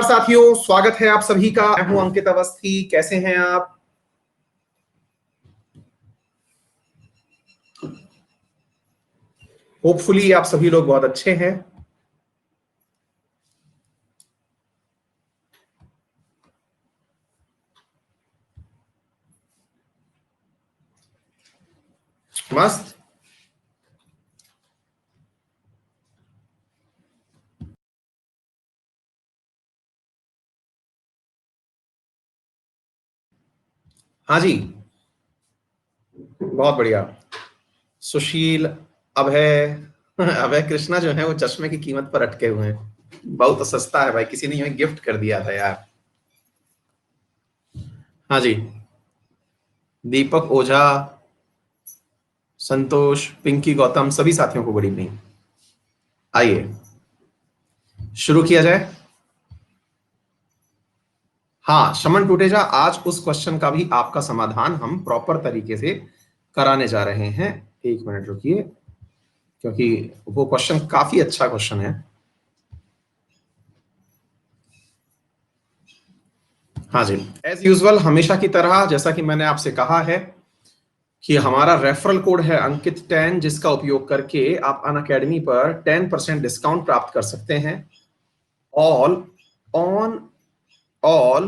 साथियों, स्वागत है आप सभी का। मैं हूं अंकित अवस्थी। कैसे हैं आप? होपफुली आप सभी लोग बहुत अच्छे हैं। मस्त। हाँ जी, बहुत बढ़िया। सुशील, अभय अभय कृष्णा जो है वो चश्मे की कीमत पर अटके हुए हैं। बहुत सस्ता है भाई, किसी ने हमें गिफ्ट कर दिया था यार। हाँ जी, दीपक ओझा, संतोष, पिंकी गौतम, सभी साथियों को गुड इवनिंग। आइए शुरू किया जाए। हाँ, शमन टूटेजा, आज उस क्वेश्चन का भी आपका समाधान हम प्रॉपर तरीके से कराने जा रहे हैं। एक मिनट रुकिए, क्योंकि वो क्वेश्चन काफी अच्छा क्वेश्चन है। हाँ जी, एज यूजुअल हमेशा की तरह, जैसा कि मैंने आपसे कहा है कि हमारा रेफरल कोड है अंकित 10, जिसका उपयोग करके आप अनअकैडमी पर 10% डिस्काउंट प्राप्त कर सकते हैं। All on all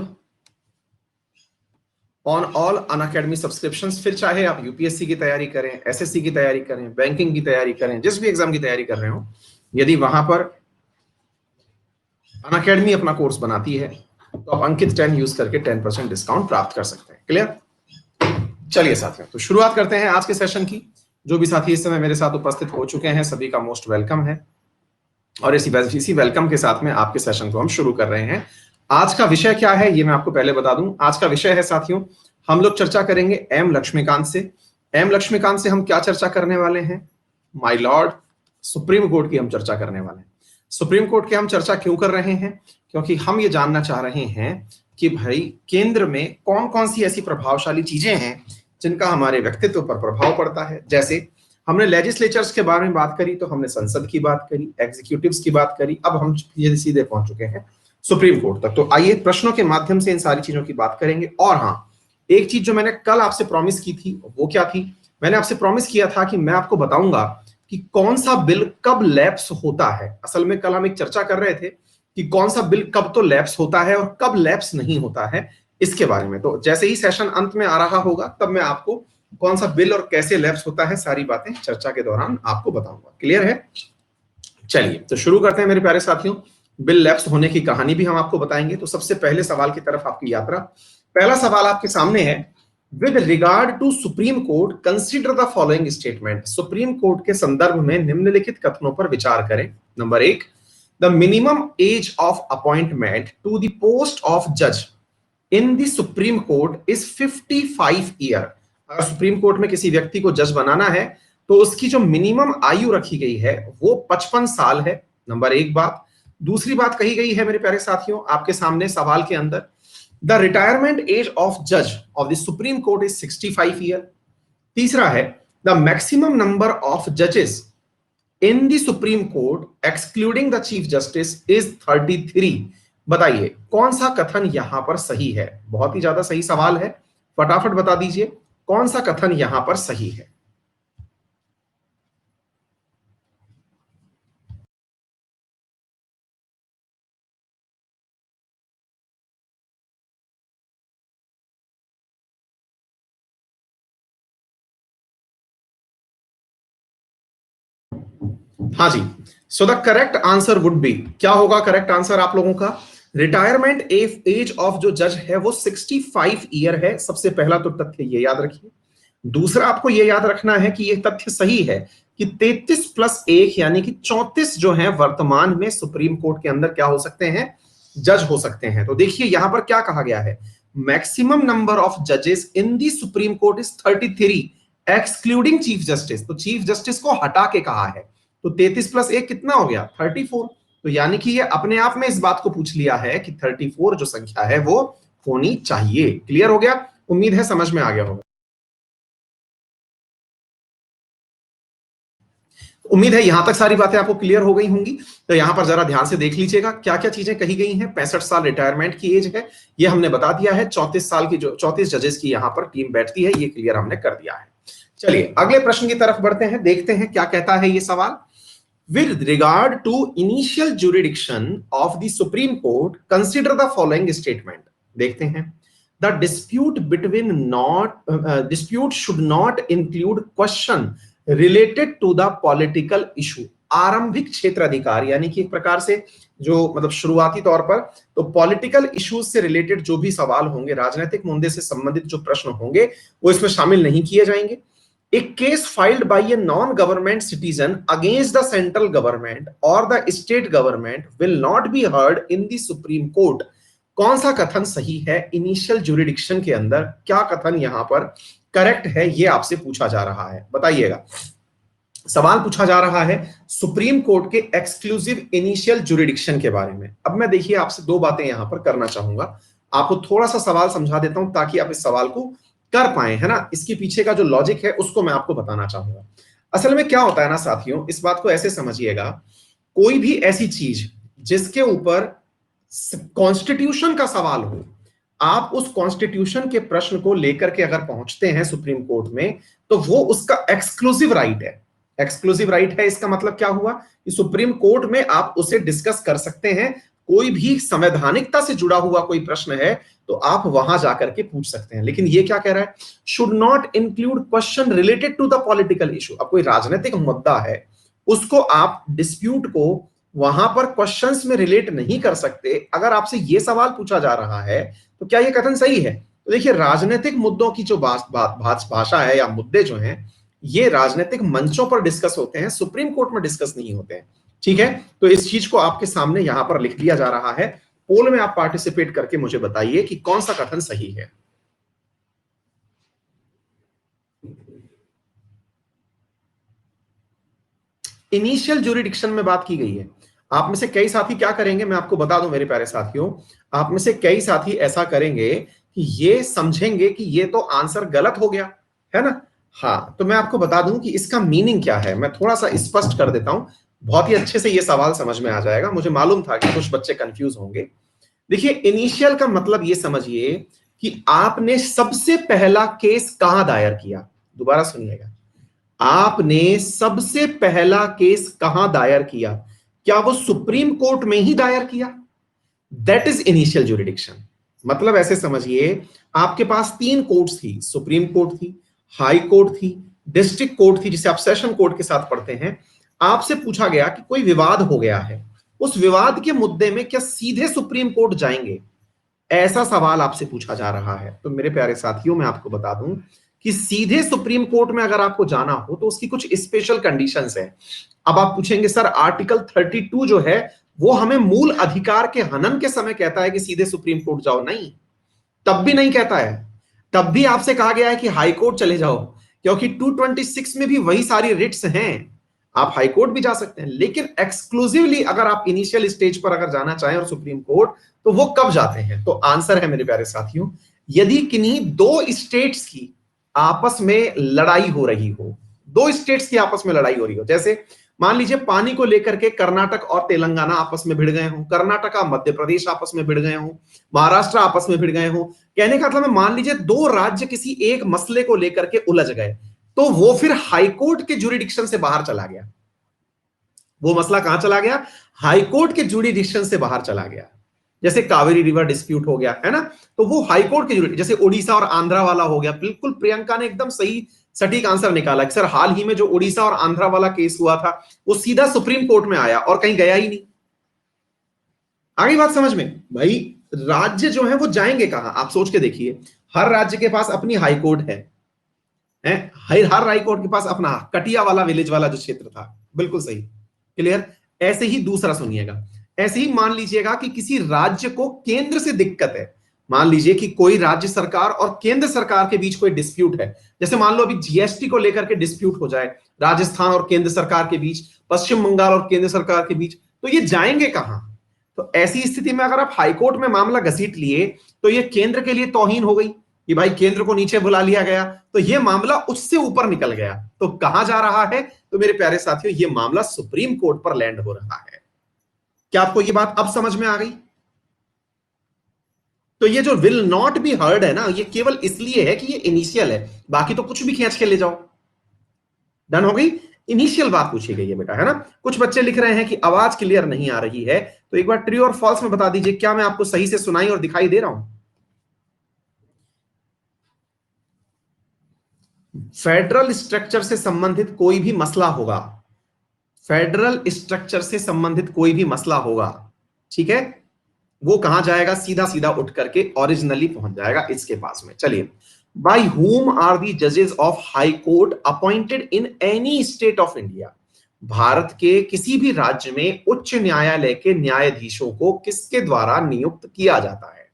on all Unacademy subscriptions. फिर चाहे आप यूपीएससी की तैयारी करें, एसएससी की तैयारी करें, बैंकिंग की तैयारी करें, जिस भी एग्जाम की तैयारी कर रहे हो, यदि वहां पर अनअकैडमी अपना कोर्स बनाती है तो आप अंकित 10 यूज करके 10% डिस्काउंट प्राप्त कर सकते हैं। क्लियर? चलिए साथियों, तो शुरुआत करते हैं आज के सेशन की। जो भी साथी इस समय मेरे साथ उपस्थित हो चुके हैं, सभी का मोस्ट वेलकम है। और इसी वेलकम के साथ में आपके सेशन को हम शुरू कर रहे हैं। आज का विषय क्या है ये मैं आपको पहले बता दूं। आज का विषय है साथियों, हम लोग चर्चा करेंगे एम लक्ष्मीकांत से। एम लक्ष्मीकांत से हम क्या चर्चा करने वाले हैं? माय लॉर्ड, सुप्रीम कोर्ट की हम चर्चा करने वाले हैं। सुप्रीम कोर्ट की हम चर्चा क्यों कर रहे हैं? क्योंकि हम ये जानना चाह रहे हैं कि भाई केंद्र में कौन कौन सी ऐसी प्रभावशाली चीजें हैं जिनका हमारे व्यक्तित्व पर प्रभाव पड़ता है। जैसे हमने लेजिस्लेचर्स के बारे में बात करी, तो हमने संसद की बात करी, एग्जीक्यूटिव्स की बात करी, अब हम सीधे पहुंच चुके हैं सुप्रीम कोर्ट तक। तो आइए प्रश्नों के माध्यम से इन सारी चीजों की बात करेंगे। और हाँ, एक चीज जो मैंने कल आपसे प्रॉमिस की थी वो क्या थी? मैंने आपसे प्रॉमिस किया था कि मैं आपको बताऊंगा कि कौन सा बिल कब लैप्स होता है। असल में कल हम एक चर्चा कर रहे थे कि कौन सा बिल कब तो लैप्स होता है और कब लैप्स नहीं होता है, इसके बारे में। तो जैसे ही सेशन अंत में आ रहा होगा तब मैं आपको कौन सा बिल और कैसे लैप्स होता है सारी बातें चर्चा के दौरान आपको बताऊंगा। क्लियर है? चलिए तो शुरू करते हैं मेरे प्यारे साथियों। बिल लैप्स होने की कहानी भी हम आपको बताएंगे। तो सबसे पहले सवाल की तरफ आपकी यात्रा। पहला सवाल आपके सामने है, with regard to Supreme Court consider the following statement. Supreme Court के संदर्भ में निम्नलिखित कथनों पर विचार करें। Number 1, the minimum age of appointment to the post of जज in the supreme court is 55 year. अगर सुप्रीम कोर्ट में किसी व्यक्ति को जज बनाना है तो उसकी जो मिनिमम आयु रखी गई है वो 55 साल है। नंबर 1 बात। दूसरी बात कही गई है मेरे प्यारे साथियों आपके सामने सवाल के अंदर, द रिटायरमेंट एज ऑफ जज of the supreme court is 65 year. तीसरा है, द मैक्सिमम नंबर ऑफ जजेस इन the supreme court excluding the chief justice is 33। बताइए कौन सा कथन यहां पर सही है? बहुत ही ज्यादा सही सवाल है, फटाफट बता दीजिए कौन सा कथन यहां पर सही है। हाँ जी, so the correct answer would be, क्या होगा करेक्ट आंसर आप लोगों का? रिटायरमेंट एज ऑफ जो जज है वो 65 ईयर है। सबसे पहला तो तथ्य ये याद रखिए। दूसरा आपको ये याद रखना है कि यह तथ्य सही है कि 33 प्लस 1 यानी कि 34 जो है वर्तमान में सुप्रीम कोर्ट के अंदर क्या हो सकते हैं? जज हो सकते हैं। तो देखिए यहां पर क्या कहा गया है, मैक्सिमम नंबर ऑफ जजेस in the Supreme court is 33 excluding chief justice. तो चीफ जस्टिस को हटा के कहा है, तो 33 प्लस 1 कितना हो गया? 34। तो यानी कि ये अपने आप में इस बात को पूछ लिया है कि 34 जो संख्या है वो होनी चाहिए। क्लियर हो गया? उम्मीद है समझ में आ गया होगा। उम्मीद है यहां तक सारी बातें आपको क्लियर हो गई होंगी। तो यहां पर जरा ध्यान से देख लीजिएगा क्या क्या चीजें कही गई हैं। 65 साल रिटायरमेंट की एज है, ये हमने बता दिया है। 34 साल की जो 34 जजेस की यहां पर टीम बैठती है, ये क्लियर हमने कर दिया है। चलिए अगले प्रश्न की तरफ बढ़ते हैं, देखते हैं क्या कहता है ये सवाल। With regard to initial jurisdiction of the Supreme Court, consider the following statement. देखते हैं। The dispute between dispute should not include question related to the political issue. आरंभिक क्षेत्राधिकार यानी कि एक प्रकार से जो मतलब शुरुआती तौर पर तो पॉलिटिकल इश्यूज से रिलेटेड जो भी सवाल होंगे, राजनीतिक मुद्दे से संबंधित जो प्रश्न होंगे, वो इसमें शामिल नहीं किए जाएंगे। A case filed by a non-government citizen against the central government or the state government will not be heard in the Supreme Court. कौन सा कथन सही है इनिशियल ज्यूरिडिक्शन के अंदर, क्या कथन यहां पर करेक्ट है, ये आपसे पूछा जा रहा है, बताइएगा। सवाल पूछा जा रहा है सुप्रीम कोर्ट के एक्सक्लूसिव इनिशियल ज्यूरिडिक्शन के बारे में। अब मैं देखिए आपसे दो बातें यहां पर करना चाहूंगा, आपको थोड़ा सा सवाल समझा देता हूं ताकि आप इस सवाल को कर पाए, है ना। इसके पीछे का जो लॉजिक है उसको मैं आपको बताना चाहूंगा। असल में क्या होता है ना साथियों, इस बात को ऐसे समझिएगा, कोई भी ऐसी चीज जिसके ऊपर कॉन्स्टिट्यूशन का सवाल हो, आप उस कॉन्स्टिट्यूशन के प्रश्न को लेकर के अगर पहुंचते हैं सुप्रीम कोर्ट में, तो वो उसका एक्सक्लूसिव राइट है। एक्सक्लूसिव राइट है, इसका मतलब क्या हुआ कि सुप्रीम कोर्ट में आप उसे डिस्कस कर सकते हैं। कोई भी संवैधानिकता से जुड़ा हुआ कोई प्रश्न है तो आप वहां जाकर के पूछ सकते हैं। लेकिन ये क्या कह रहा है, should not include question related to the political issue. अब कोई राजनीतिक मुद्दा है, उसको आप डिस्प्यूट को वहां पर क्वेश्चंस में रिलेट नहीं कर सकते। अगर आपसे ये सवाल पूछा जा रहा है तो क्या ये कथन सही है? तो देखिए राजनीतिक मुद्दों की जो भाषा है या मुद्दे जो हैं, ये राजनीतिक मंचों पर डिस्कस होते हैं, सुप्रीम कोर्ट में डिस्कस नहीं होते हैं। ठीक है, तो इस चीज को आपके सामने यहां पर लिख दिया जा रहा है। पोल में आप पार्टिसिपेट करके मुझे बताइए कि कौन सा कथन सही है। इनिशियल ज्यूरिडिक्शन में बात की गई है। आप में से कई साथी क्या करेंगे, मैं आपको बता दूं मेरे प्यारे साथियों, आप में से कई साथी ऐसा करेंगे कि ये समझेंगे कि ये तो आंसर गलत हो गया, है ना। हाँ, तो मैं आपको बता दूं कि इसका मीनिंग क्या है, मैं थोड़ा सा स्पष्ट कर देता हूं, बहुत ही अच्छे से ये सवाल समझ में आ जाएगा। मुझे मालूम था कि कुछ बच्चे कंफ्यूज होंगे। देखिए इनिशियल का मतलब ये समझिए कि आपने सबसे पहला केस कहां दायर किया। दोबारा सुनिएगा, आपने सबसे पहला केस कहां दायर किया, क्या वो सुप्रीम कोर्ट में ही दायर किया? That is initial jurisdiction. मतलब ऐसे समझिए, आपके पास तीन कोर्ट्स थी, सुप्रीम कोर्ट थी, हाई कोर्ट थी, डिस्ट्रिक्ट कोर्ट थी, जिसे आप सेशन कोर्ट के साथ पढ़ते हैं। आपसे पूछा गया कि कोई विवाद हो गया है, उस विवाद के मुद्दे में क्या सीधे सुप्रीम कोर्ट जाएंगे, ऐसा सवाल आपसे पूछा जा रहा है। तो मेरे प्यारे साथियों, मैं आपको बता दूं कि सीधे सुप्रीम कोर्ट में अगर आपको जाना हो तो उसकी कुछ स्पेशल कंडीशंस है। अब आप पूछेंगे सर आर्टिकल 32 जो है वो हमें मूल अधिकार के हनन के समय कहता है कि सीधे सुप्रीम कोर्ट जाओ। नहीं, तब भी नहीं कहता है। तब भी आपसे कहा गया है कि हाई कोर्ट चले जाओ, क्योंकि 226 में भी वही सारी रिट्स हैं। आप हाई कोर्ट भी जा सकते हैं, लेकिन एक्सक्लूसिवली अगर आप इनिशियल स्टेज पर अगर जाना चाहें और सुप्रीम कोर्ट, तो वो कब जाते हैं? तो आंसर है मेरे प्यारे साथियों, यदि किन्हीं दो स्टेट्स की आपस में लड़ाई हो रही हो, दो स्टेट्स की आपस में लड़ाई हो रही हो, जैसे मान लीजिए पानी को लेकर के कर्नाटक और तेलंगाना आपस में भिड़ गए हों, कर्नाटक मध्य प्रदेश आपस में भिड़ गए हों, महाराष्ट्र आपस में भिड़ गए हों। कहने का मतलब मान लीजिए दो राज्य किसी एक मसले को लेकर के उलझ गए, तो वो फिर हाईकोर्ट के ज्यूरिडिक्शन से बाहर चला गया। वो मसला कहां चला गया? हाईकोर्ट के ज्यूरिडिक्शन से बाहर चला गया। जैसे कावेरी रिवर डिस्प्यूट हो गया, है ना, तो वो हाईकोर्ट के ज्यूरिडिक्शन, जैसे ओडिशा और आंध्रा वाला हो गया। बिल्कुल प्रियंका ने एकदम सही सटीक आंसर निकाला कि सर हाल ही में जो ओडिशा और आंध्रा वाला केस हुआ था वो सीधा सुप्रीम कोर्ट में आया और कहीं गया ही नहीं। आगे बात समझ में भाई, राज्य जो है वो जाएंगे कहां? आप सोच के देखिए, हर राज्य के पास अपनी हाई कोर्ट है, हर हाई कोर्ट के पास अपना कटिया वाला विलेज वाला जो क्षेत्र था। बिल्कुल सही, क्लियर। ऐसे ही दूसरा सुनिएगा, ऐसे ही मान लीजिएगा कि किसी राज्य को केंद्र से दिक्कत है। मान लीजिए कि कोई राज्य सरकार और केंद्र सरकार के बीच कोई डिस्प्यूट है, जैसे मान लो अभी जीएसटी को लेकर के डिस्प्यूट हो जाए राजस्थान और केंद्र सरकार के बीच, पश्चिम बंगाल और केंद्र सरकार के बीच, तो ये जाएंगे कहां? तो ऐसी स्थिति में अगर आप हाईकोर्ट में मामला घसीट लिए तो ये केंद्र के लिए तौहीन हो गई, कि भाई केंद्र को नीचे बुला लिया गया, तो ये मामला उससे ऊपर निकल गया। तो कहां जा रहा है? तो मेरे प्यारे साथियों, ये मामला सुप्रीम कोर्ट पर लैंड हो रहा है। क्या आपको ये बात अब समझ में आ गई? तो ये जो विल नॉट बी हर्ड है ना, ये केवल इसलिए है कि ये इनिशियल है, बाकी तो कुछ भी खींच के ले जाओ। डन हो गई? इनिशियल बात पूछी गई है बेटा, है ना। कुछ बच्चे लिख रहे हैं कि आवाज क्लियर नहीं आ रही है, तो एक बार ट्रू और फॉल्स में बता दीजिए, क्या मैं आपको सही से सुनाई और दिखाई दे रहा हूं? फेडरल स्ट्रक्चर से संबंधित कोई भी मसला होगा, फेडरल स्ट्रक्चर से संबंधित कोई भी मसला होगा, ठीक है, वो कहां जाएगा? सीधा सीधा उठ करके ओरिजिनली पहुंच जाएगा इसके पास में। चलिए, बाय हुम आर दी जजेस of high court appointed in any state of India? Bharat के किसी भी राज्य में उच्च न्यायालय के न्यायाधीशों को किसके द्वारा नियुक्त किया जाता है?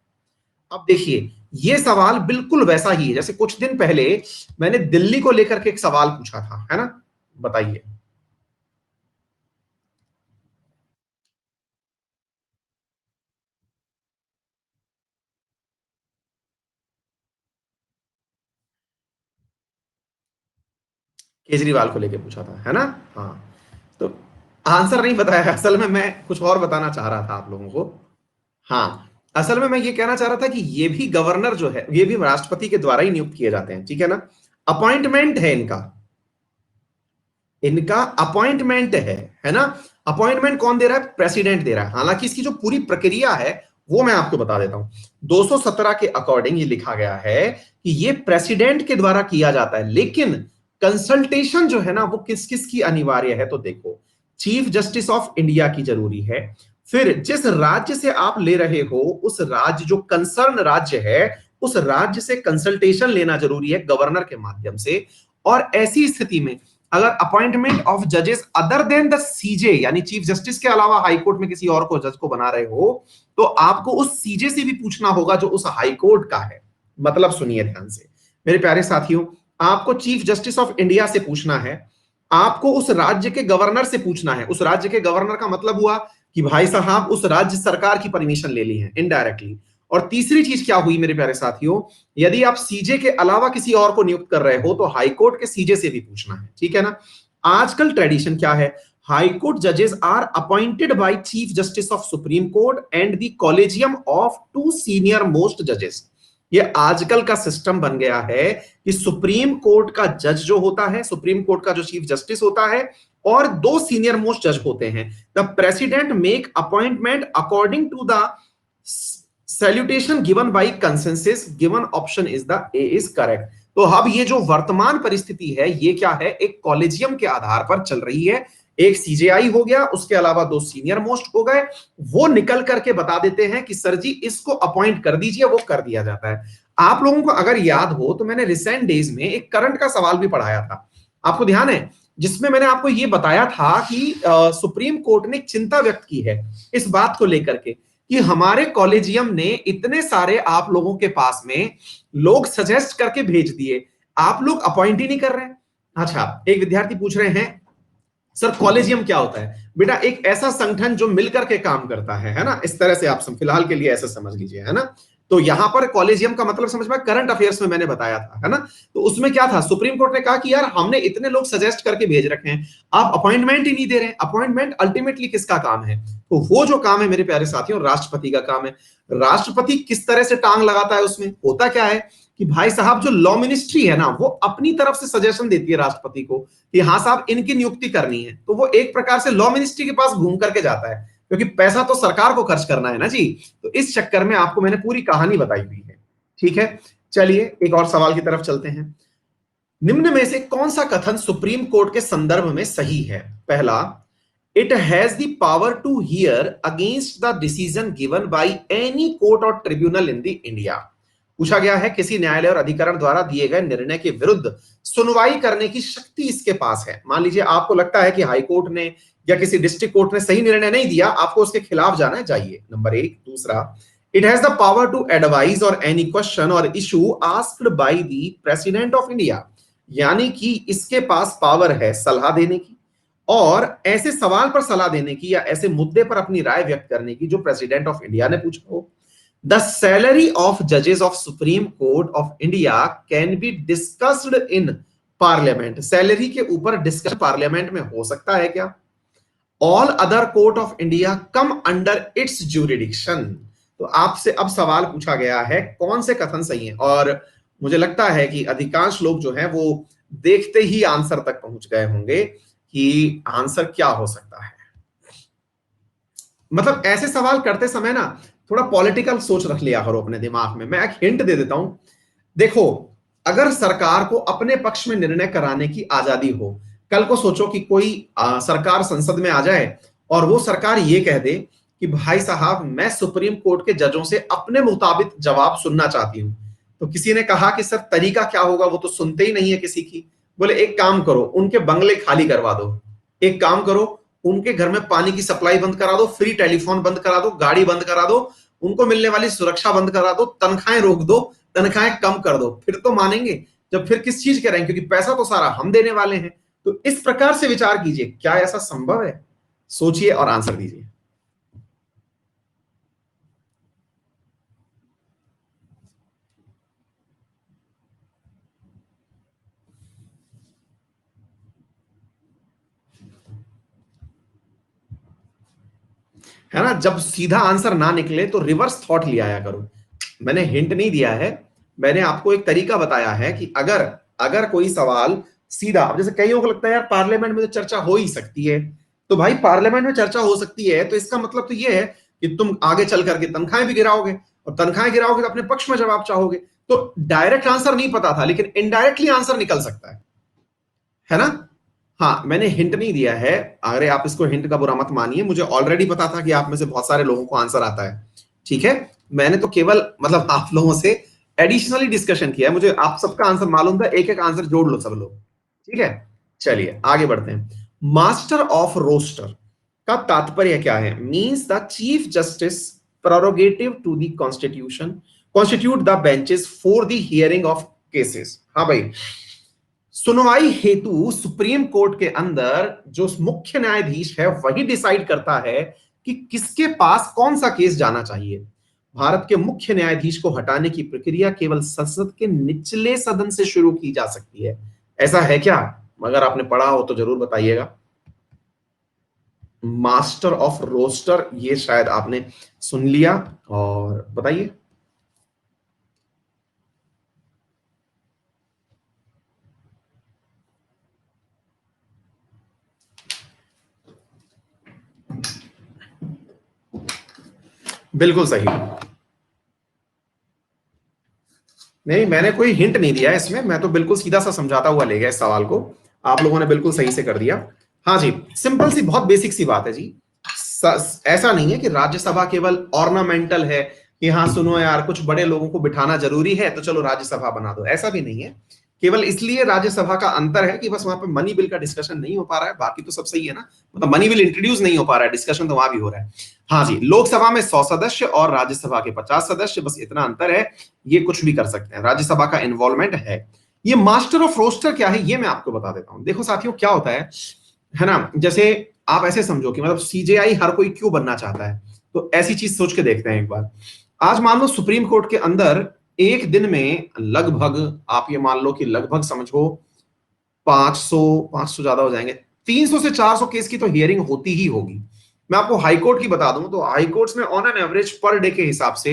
अब देखिए, ये सवाल बिल्कुल वैसा ही है जैसे कुछ दिन पहले मैंने दिल्ली को लेकर के एक सवाल पूछा था, है ना। बताइए। केजरीवाल को लेके पूछा था, है ना। हाँ, तो आंसर नहीं बताया, असल में मैं कुछ और बताना चाह रहा था आप लोगों को। हाँ, असल में मैं ये कहना चाह रहा था कि ये भी गवर्नर जो है, ये भी राष्ट्रपति के द्वारा ही नियुक्त किए जाते हैं, ठीक है ना। अपॉइंटमेंट है इनका, इनका अपॉइंटमेंट है ना। अपॉइंटमेंट कौन दे रहा है? प्रेसिडेंट दे रहा है। हालांकि इसकी जो पूरी प्रक्रिया है वो मैं आपको बता देता हूं। 217 के अकॉर्डिंग ये लिखा गया है कि ये प्रेसिडेंट के द्वारा किया जाता है, लेकिन कंसल्टेशन जो है ना वो किस किस की अनिवार्य है? तो देखो, चीफ जस्टिस ऑफ इंडिया की जरूरी है, फिर जिस राज्य से आप ले रहे हो उस राज्य, जो कंसर्न राज्य है, उस राज्य से कंसल्टेशन लेना जरूरी है गवर्नर के माध्यम से। और ऐसी स्थिति में अगर अपॉइंटमेंट ऑफ जजेस अदर देन द सीजे, यानी चीफ जस्टिस के अलावा हाई कोर्ट में किसी और को जज को बना रहे हो, तो आपको उस सीजे से भी पूछना होगा जो उस हाई कोर्ट का है। मतलब सुनिए ध्यान से मेरे प्यारे साथियों, आपको चीफ जस्टिस ऑफ इंडिया से पूछना है, आपको उस राज्य के गवर्नर से पूछना है। उस राज्य के गवर्नर का मतलब हुआ कि भाई साहब उस राज्य सरकार की परमिशन ले ली है इनडायरेक्टली। और तीसरी चीज क्या हुई मेरे प्यारे साथियों, यदि आप सीजे के अलावा किसी और को नियुक्त कर रहे हो तो हाईकोर्ट के सीजे से भी पूछना है, ठीक है ना। आजकल ट्रेडिशन क्या है? हाईकोर्ट जजेस are appointed by chief justice of supreme court and the collegium of to senior most जजेस। ये आजकल का सिस्टम बन गया है कि सुप्रीम कोर्ट का जज जो होता है, सुप्रीम कोर्ट का जो चीफ जस्टिस होता है, और दो सीनियर मोस्ट जज होते हैं। The president make appointment according to the salutation given by consensus, given option is the A is correct. तो अब ये जो वर्तमान परिस्थिति है ये क्या है? एक कॉलेजियम के आधार पर चल रही है। एक सीजेआई हो गया, उसके अलावा दो सीनियर मोस्ट हो गए, वो निकल करके बता देते हैं कि सर जी इसको अपॉइंट कर दीजिए, वो कर दिया जाता है। आप लोगों को अगर याद हो तो मैंने रिसेंट डेज में एक करंट का सवाल भी पढ़ाया था, आपको ध्यान है, जिसमें मैंने आपको ये बताया था कि सुप्रीम कोर्ट ने चिंता व्यक्त की है इस बात को लेकर के कि हमारे कॉलेजियम ने इतने सारे आप लोगों के पास में लोग सजेस्ट करके भेज दिए, आप लोग अपॉइंट ही नहीं कर रहे हैं। अच्छा, एक विद्यार्थी पूछ रहे हैं सर कॉलेजियम क्या होता है? बेटा एक ऐसा संगठन जो मिलकर के काम करता है ना। इस तरह से आप फिलहाल के लिए ऐसा समझ लीजिए, है ना। तो यहां पर कॉलेजियम का मतलब समझ में, करंट अफेयर्स में मैंने बताया था, है ना। तो उसमें क्या था, सुप्रीम कोर्ट ने कहा कि यार हमने इतने लोग सजेस्ट करके भेज रखे हैं, आप अपॉइंटमेंट ही नहीं दे रहे हैं। अपॉइंटमेंट अल्टीमेटली किसका काम है? तो वो जो काम है मेरे प्यारे साथियों, राष्ट्रपति का काम है। राष्ट्रपति किस तरह से टांग लगाता है? उसमें होता क्या है कि भाई साहब जो लॉ मिनिस्ट्री है ना, वो अपनी तरफ से सजेशन देती है राष्ट्रपति को कि हाँ साहब इनकी नियुक्ति करनी है। तो वो एक प्रकार से लॉ मिनिस्ट्री के पास घूम करके जाता है, क्योंकि पैसा तो सरकार को खर्च करना है ना जी। तो इस चक्कर में आपको मैंने पूरी कहानी बताई हुई है, ठीक है। चलिए एक और सवाल की तरफ चलते हैं। निम्न में से कौन सा कथन सुप्रीम कोर्ट के संदर्भ में सही है? पहला, it has the power to hear against the decision given by any court और ट्रिब्यूनल इन द इंडिया। पूछा गया है किसी न्यायालय और अधिकरण द्वारा दिए गए निर्णय के विरुद्ध सुनवाई करने की शक्ति इसके पास है। मान लीजिए आपको लगता है कि हाई कोर्ट ने या किसी डिस्ट्रिक्ट कोर्ट ने सही निर्णय नहीं दिया, आपको उसके खिलाफ जाना है, जाइए, नंबर एक। दूसरा, it has the power to advise और एनी क्वेश्चन और issue asked by the president of India, यानी कि इसके पास पावर है सलाह देने की और ऐसे सवाल पर सलाह देने की या ऐसे मुद्दे पर अपनी राय व्यक्त करने की जो प्रेसिडेंट ऑफ इंडिया ने पूछा हो। द सैलरी ऑफ जजेस of supreme court of India can be discussed in parliament. Salary के ऊपर डिस्कशन पार्लियामेंट में हो सकता है क्या? All other court of India come under its jurisdiction. तो आपसे अब सवाल पूछा गया है कौन से कथन सही है, और मुझे लगता है कि अधिकांश लोग जो है वो देखते ही आंसर तक पहुंच गए होंगे कि आंसर क्या हो सकता है। मतलब ऐसे सवाल करते समय ना थोड़ा पॉलिटिकल सोच रख लिया करो अपने दिमाग में। मैं एक हिंट दे देता हूं। देखो, अगर सरकार को अपने पक्ष में निर्णय कराने की आजादी हो, कल को सोचो कि कोई सरकार संसद में आ जाए और वो सरकार ये कह दे कि भाई साहब मैं सुप्रीम कोर्ट के जजों से अपने मुताबिक जवाब सुनना चाहती हूं। तो किसी ने कहा कि सर तरीका क्या होगा, वो तो सुनते ही नहीं है किसी की। बोले एक काम करो, उनके बंगले खाली करवा दो, एक काम करो उनके घर में पानी की सप्लाई बंद करा दो, फ्री टेलीफोन बंद करा दो, गाड़ी बंद करा दो, उनको मिलने वाली सुरक्षा बंद करा दो, तनख्वाहें रोक दो, तनख्वाहें कम कर दो, फिर तो मानेंगे। जब फिर किस चीज के रहेंगे, क्योंकि पैसा तो सारा हम देने वाले हैं। तो इस प्रकार से विचार कीजिए, क्या ऐसा संभव है? सोचिए और आंसर दीजिए। है ना, जब सीधा आंसर ना निकले तो रिवर्स थॉट ले आया करो। मैंने हिंट नहीं दिया है, मैंने आपको एक तरीका बताया है कि अगर अगर कोई सवाल सीधा, अब जैसे कईयों को लगता है यार पार्लियामेंट में तो चर्चा हो ही सकती है, तो भाई पार्लियामेंट में चर्चा हो सकती है तो इसका मतलब तो ये है कि तुम आगे चल करके तनख्वाहें भी गिराओगे, और तनख्वाहें गिराओगे तो अपने पक्ष में जवाब चाहोगे। तो डायरेक्ट आंसर नहीं पता था, लेकिन इनडायरेक्टली आंसर निकल सकता है ना। हाँ, मैंने हिंट नहीं दिया है। अगर आप इसको हिंट का बुरा मत मानिए, मुझे ऑलरेडी पता था कि आप में से बहुत सारे लोगों को आंसर आता है। ठीक है, मैंने तो केवल मतलब आप लोगों से एडिशनली डिस्कशन किया है। मुझे आप सबका आंसर मालूम था, एक एक आंसर जोड़ लो सब लोग। ठीक है, चलिए आगे बढ़ते हैं। मास्टर ऑफ रोस्टर का तात्पर्य क्या है? Means the chief justice prerogative to the constitution constitute the benches for the hearing of cases. हाँ भाई, सुनवाई हेतु सुप्रीम कोर्ट के अंदर जो मुख्य न्यायाधीश है वही डिसाइड करता है कि किसके पास कौन सा केस जाना चाहिए। भारत के मुख्य न्यायाधीश को हटाने की प्रक्रिया केवल संसद के निचले सदन से शुरू की जा सकती है। ऐसा है क्या? अगर आपने पढ़ा हो तो जरूर बताइएगा। मास्टर ऑफ रोस्टर, ये शायद आपने सुन लिया, और बताइए। बिल्कुल सही। नहीं, मैंने कोई हिंट नहीं दिया है इसमें, मैं तो बिल्कुल सीधा सा समझाता हुआ ले गया इस सवाल को। आप लोगों ने बिल्कुल सही से कर दिया। हाँ जी, सिंपल सी बहुत बेसिक सी बात है जी। ऐसा नहीं है कि राज्यसभा केवल ऑर्नामेंटल है कि हाँ सुनो यार कुछ बड़े लोगों को बिठाना जरूरी है तो चलो राज्यसभा बना दो, ऐसा भी नहीं है। केवल इसलिए राज्यसभा का अंतर है कि बस वहां पे मनी बिल का डिस्कशन नहीं हो पा रहा है, बाकी तो सब सही है ना। मतलब मनी बिल इंट्रोड्यूस नहीं हो पा रहा है, डिस्कशन तो वहां भी हो रहा है। हाँ जी, लोकसभा में 100 सदस्य और राज्यसभा के 50 सदस्य, बस इतना अंतर है। ये कुछ भी कर सकते हैं, राज्यसभा का इन्वॉल्वमेंट है। ये मास्टर ऑफ रोस्टर क्या है ये मैं आपको बता देता हूं। देखो साथियों, क्या होता है ना, जैसे आप ऐसे समझो कि मतलब सीजेआई हर कोई क्यों बनना चाहता है, तो ऐसी चीज सोच के देखते हैं एक बार। आज मान लो सुप्रीम कोर्ट के अंदर एक दिन में लगभग, आप ये मान लो कि लगभग समझो 500 500 ज्यादा हो जाएंगे, 300 से 400 केस की तो हियरिंग होती ही होगी। मैं आपको हाई कोर्ट की बता दूं तो हाई कोर्ट्स में on an average per day के हिसाब से,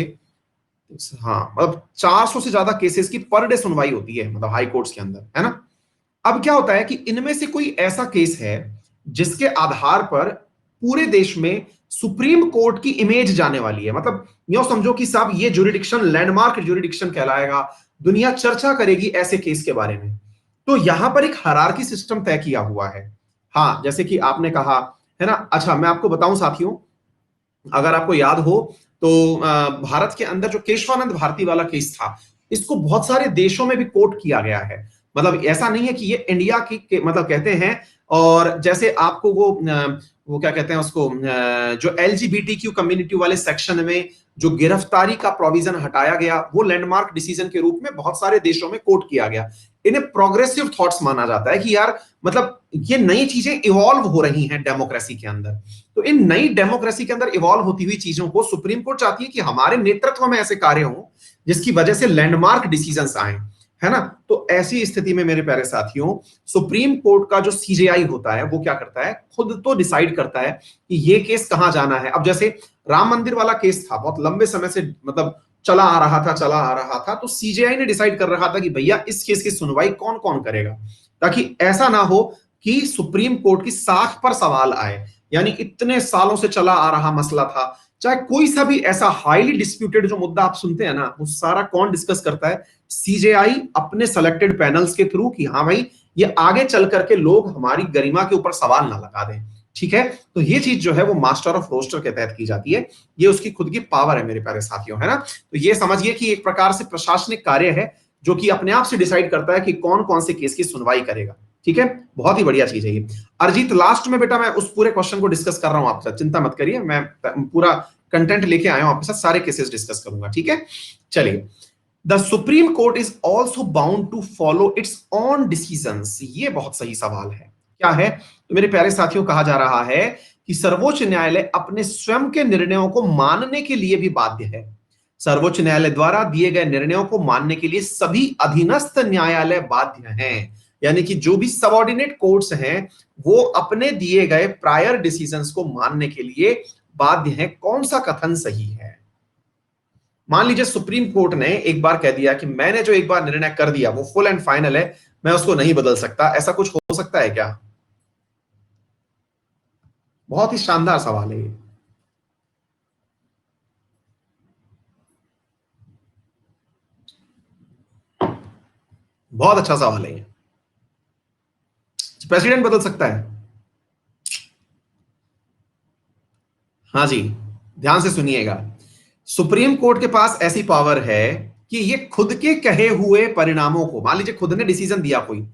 हाँ मतलब 400 से ज्यादा केसेस की पर डे सुनवाई होती है, मतलब हाई कोर्ट्स के अंदर, है ना। अब क्या होता है कि इनमें से कोई ऐसा केस है जिसके आधार पर पूरे देश में सुप्रीम कोर्ट की इमेज जाने वाली है। मतलब यूं समझो कि साहब ये जुरिडिक्शन लैंडमार्क जुरिडिक्शन कहलाएगा, दुनिया चर्चा करेगी ऐसे केस के बारे में। तो यहां पर एक हायरार्की सिस्टम तय किया हुआ है। हाँ, जैसे कि आपने कहा, है ना। अच्छा, मैं आपको बताऊं साथियों, अगर आपको याद हो तो भारत के अंदर जो केशवानंद भारती वाला केस था, इसको बहुत सारे देशों में भी कोट किया गया है। मतलब ऐसा नहीं है कि ये इंडिया की मतलब कहते हैं। और जैसे आपको वो क्या कहते हैं उसको, जो एलजीबीटीक्यू कम्युनिटी वाले सेक्शन में जो गिरफ्तारी का प्रोविजन हटाया गया, वो लैंडमार्क डिसीजन के रूप में बहुत सारे देशों में कोट किया गया। इन्हें प्रोग्रेसिव थॉट्स माना जाता है कि यार मतलब ये नई चीजें इवॉल्व हो रही हैं डेमोक्रेसी के अंदर। तो इन नई डेमोक्रेसी के अंदर इवॉल्व होती हुई चीजों को सुप्रीम कोर्ट चाहती है कि हमारे नेतृत्व में ऐसे कार्य हों जिसकी वजह से लैंडमार्क डिसीजंस आए, है ना। तो ऐसी स्थिति में मेरे प्यारे साथियों, सुप्रीम कोर्ट का जो सीजेआई होता है वो क्या करता है, खुद तो डिसाइड करता है कि ये केस कहां जाना है। अब जैसे राम मंदिर वाला केस था, बहुत लंबे समय से मतलब चला आ रहा था, तो सीजेआई ने डिसाइड कर रहा था कि भैया इस केस की सुनवाई कौन कौन करेगा, ताकि ऐसा ना हो कि सुप्रीम कोर्ट की साख पर सवाल आए। यानी इतने सालों से चला आ रहा मसला था, चाहे कोई सा भी ऐसा हाईली डिस्प्यूटेड जो मुद्दा आप सुनते हैं ना, वो सारा कौन डिस्कस करता है, सीजेआई अपने सेलेक्टेड पैनल्स के थ्रू, कि हाँ भाई ये आगे चल करके लोग हमारी गरिमा के ऊपर सवाल ना लगा दें। ठीक है, तो ये चीज जो है वो मास्टर ऑफ रोस्टर के तहत की जाती है। ये उसकी खुद की पावर है मेरे प्यारे साथियों, है ना। तो ये समझिए कि एक प्रकार से प्रशासनिक कार्य है जो कि अपने आप से डिसाइड करता है कि कौन कौन से केस की सुनवाई करेगा। ठीक है, बहुत ही बढ़िया चीज है ये। अरिजीत, लास्ट में बेटा मैं उस पूरे क्वेश्चन को डिस्कस कर रहा हूं आपके साथ, चिंता मत करिए, मैं पूरा कंटेंट लेके आया हूं आपके साथ, सारे केसेस डिस्कस करूंगा। ठीक है, चलिए। The supreme court is also bound to follow its on decisions. ये बहुत सही सवाल है, क्या है। तो मेरे प्यारे साथियों, कहा जा रहा है कि सर्वोच्च न्यायालय अपने स्वयं के निर्णयों को मानने के लिए भी बाध्य है। सर्वोच्च न्यायालय द्वारा दिए गए निर्णयों को मानने के लिए सभी अधीनस्थ न्यायालय बाध्य हैं। यानी कि जो भी सबऑर्डिनेट कोर्ट्स हैं वो अपने दिए गए प्रायर डिसीजंस को मानने के लिए बाध्य हैं। कौन सा कथन सही है? मान लीजिए सुप्रीम कोर्ट ने एक बार कह दिया कि मैंने जो एक बार निर्णय कर दिया वो फुल एंड फाइनल है, मैं उसको नहीं बदल सकता, ऐसा कुछ हो सकता है क्या? बहुत ही शानदार सवाल है ये, बहुत अच्छा सवाल है ये। प्रेसिडेंट बदल सकता है? हाँ जी, ध्यान से सुनिएगा। सुप्रीम कोर्ट के पास ऐसी पावर है कि ये खुद के कहे हुए परिणामों को, मान लीजिए खुद ने डिसीजन दिया कोई,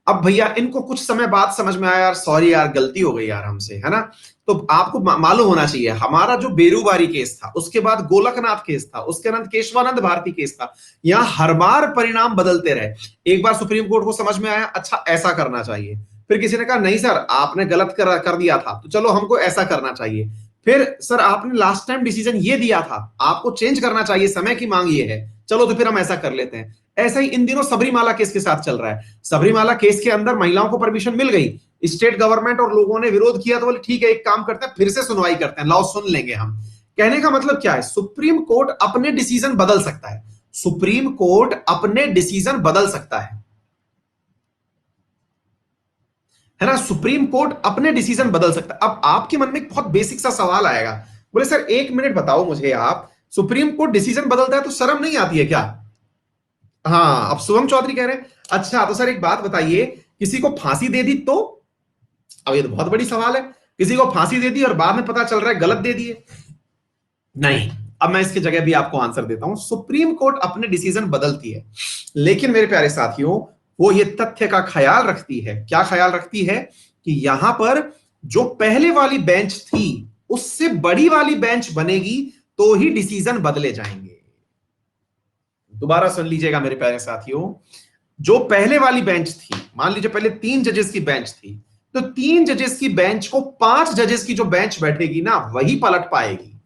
अब भैया इनको कुछ समय बाद समझ में आया यार सॉरी यार गलती हो गई यार हमसे, है ना। तो आपको मालूम होना चाहिए हमारा जो बेरूबारी केस था, उसके बाद गोलकनाथ केस था, उसके अनंत केशवानंद भारती केस था, यहां हर बार परिणाम बदलते रहे। एक बार सुप्रीम कोर्ट को समझ में आया अच्छा ऐसा करना चाहिए, फिर किसी ने कहा नहीं सर आपने गलत कर दिया था तो चलो हमको ऐसा करना चाहिए, फिर सर आपने लास्ट टाइम डिसीजन ये दिया था आपको चेंज करना चाहिए, समय की मांग ये है, चलो तो फिर हम ऐसा कर लेते हैं। ऐसा ही इन दिनों सबरीमाला केस के साथ चल रहा है। सबरीमाला केस के अंदर महिलाओं को परमिशन मिल गई, स्टेट गवर्नमेंट और लोगों ने विरोध किया तो बोले ठीक है एक काम करते हैं फिर से सुनवाई करते हैं, लाओ सुन लेंगे हम। कहने का मतलब क्या है, सुप्रीम कोर्ट अपने डिसीजन बदल सकता है, सुप्रीम कोर्ट अपने डिसीजन बदल सकता है ना, सुप्रीम कोर्ट अपने डिसीजन बदल सकता है। अब आपके मन में एक बहुत बेसिक सा सवाल आएगा, बोले सर एक मिनट बताओ मुझे आप, सुप्रीम कोर्ट डिसीजन बदलता है तो शर्म नहीं आती है क्या? हाँ, अब शुभम चौधरी कह रहे हैं अच्छा तो सर एक बात बताइए, किसी को फांसी दे दी तो? अब ये तो बहुत बड़ी सवाल है, किसी को फांसी दे दी और बाद में पता चल रहा है गलत दे दिए। नहीं, अब मैं इसकी जगह भी आपको आंसर देता हूं, सुप्रीम कोर्ट अपने डिसीजन बदलती है, लेकिन मेरे प्यारे साथियों वो ये तथ्य का ख्याल रखती है, क्या ख्याल रखती है, कि यहां पर जो पहले वाली बेंच थी उससे बड़ी वाली बेंच बनेगी तो ही डिसीजन बदले जाएंगे। दोबारा सुन लीजिएगा मेरे प्यारे साथियों, जो पहले वाली बेंच थी, मान लीजिए पहले 3 जजेस की बेंच थी, तो 3 जजेस की बेंच को 5 जजेस की जो बेंच बैठेगी ना वही पलट पाएगी।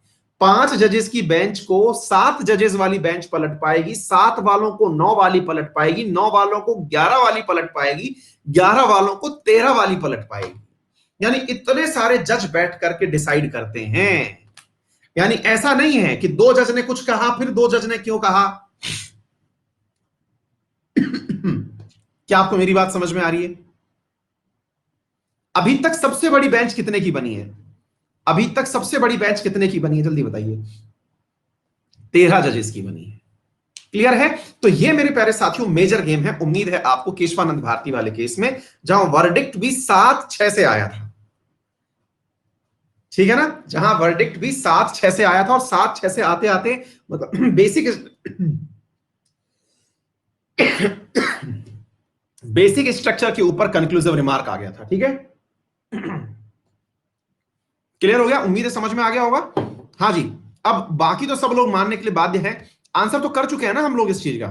5 जजेस की बेंच को 7 जजेस वाली बेंच पलट पाएगी, 7 वालों को 9 वाली पलट पाएगी, 9 वालों को 11 वाली पलट पाएगी, 11 वालों को 13 वाली पलट पाएगी। यानी इतने सारे जज बैठ करके डिसाइड करते हैं। यानी ऐसा नहीं है कि 2 जज ने कुछ कहा फिर 2 जज ने क्यों कहा। क्या आपको मेरी बात समझ में आ रही है? अभी तक सबसे बड़ी बेंच कितने की बनी है? अभी तक सबसे बड़ी बेंच कितने की बनी है जल्दी बताइए? 13 जजेस की बनी है। क्लियर है? तो ये मेरे प्यारे साथियों मेजर गेम है। उम्मीद है आपको केशवानंद भारती वाले केस में, जहां वर्डिक्ट भी 7-6 से आया था, ठीक है ना, जहां वर्डिक्ट भी 7-6 से आया था, और 7-6 से आते आते मतलब बेसिक बेसिक स्ट्रक्चर के ऊपर कंक्लूसिव रिमार्क आ गया था। ठीक है, क्लियर हो गया? उम्मीद है समझ में आ गया होगा। हाँ जी, अब बाकी तो सब लोग मानने के लिए बाध्य हैं, आंसर तो कर चुके हैं ना हम लोग इस चीज का।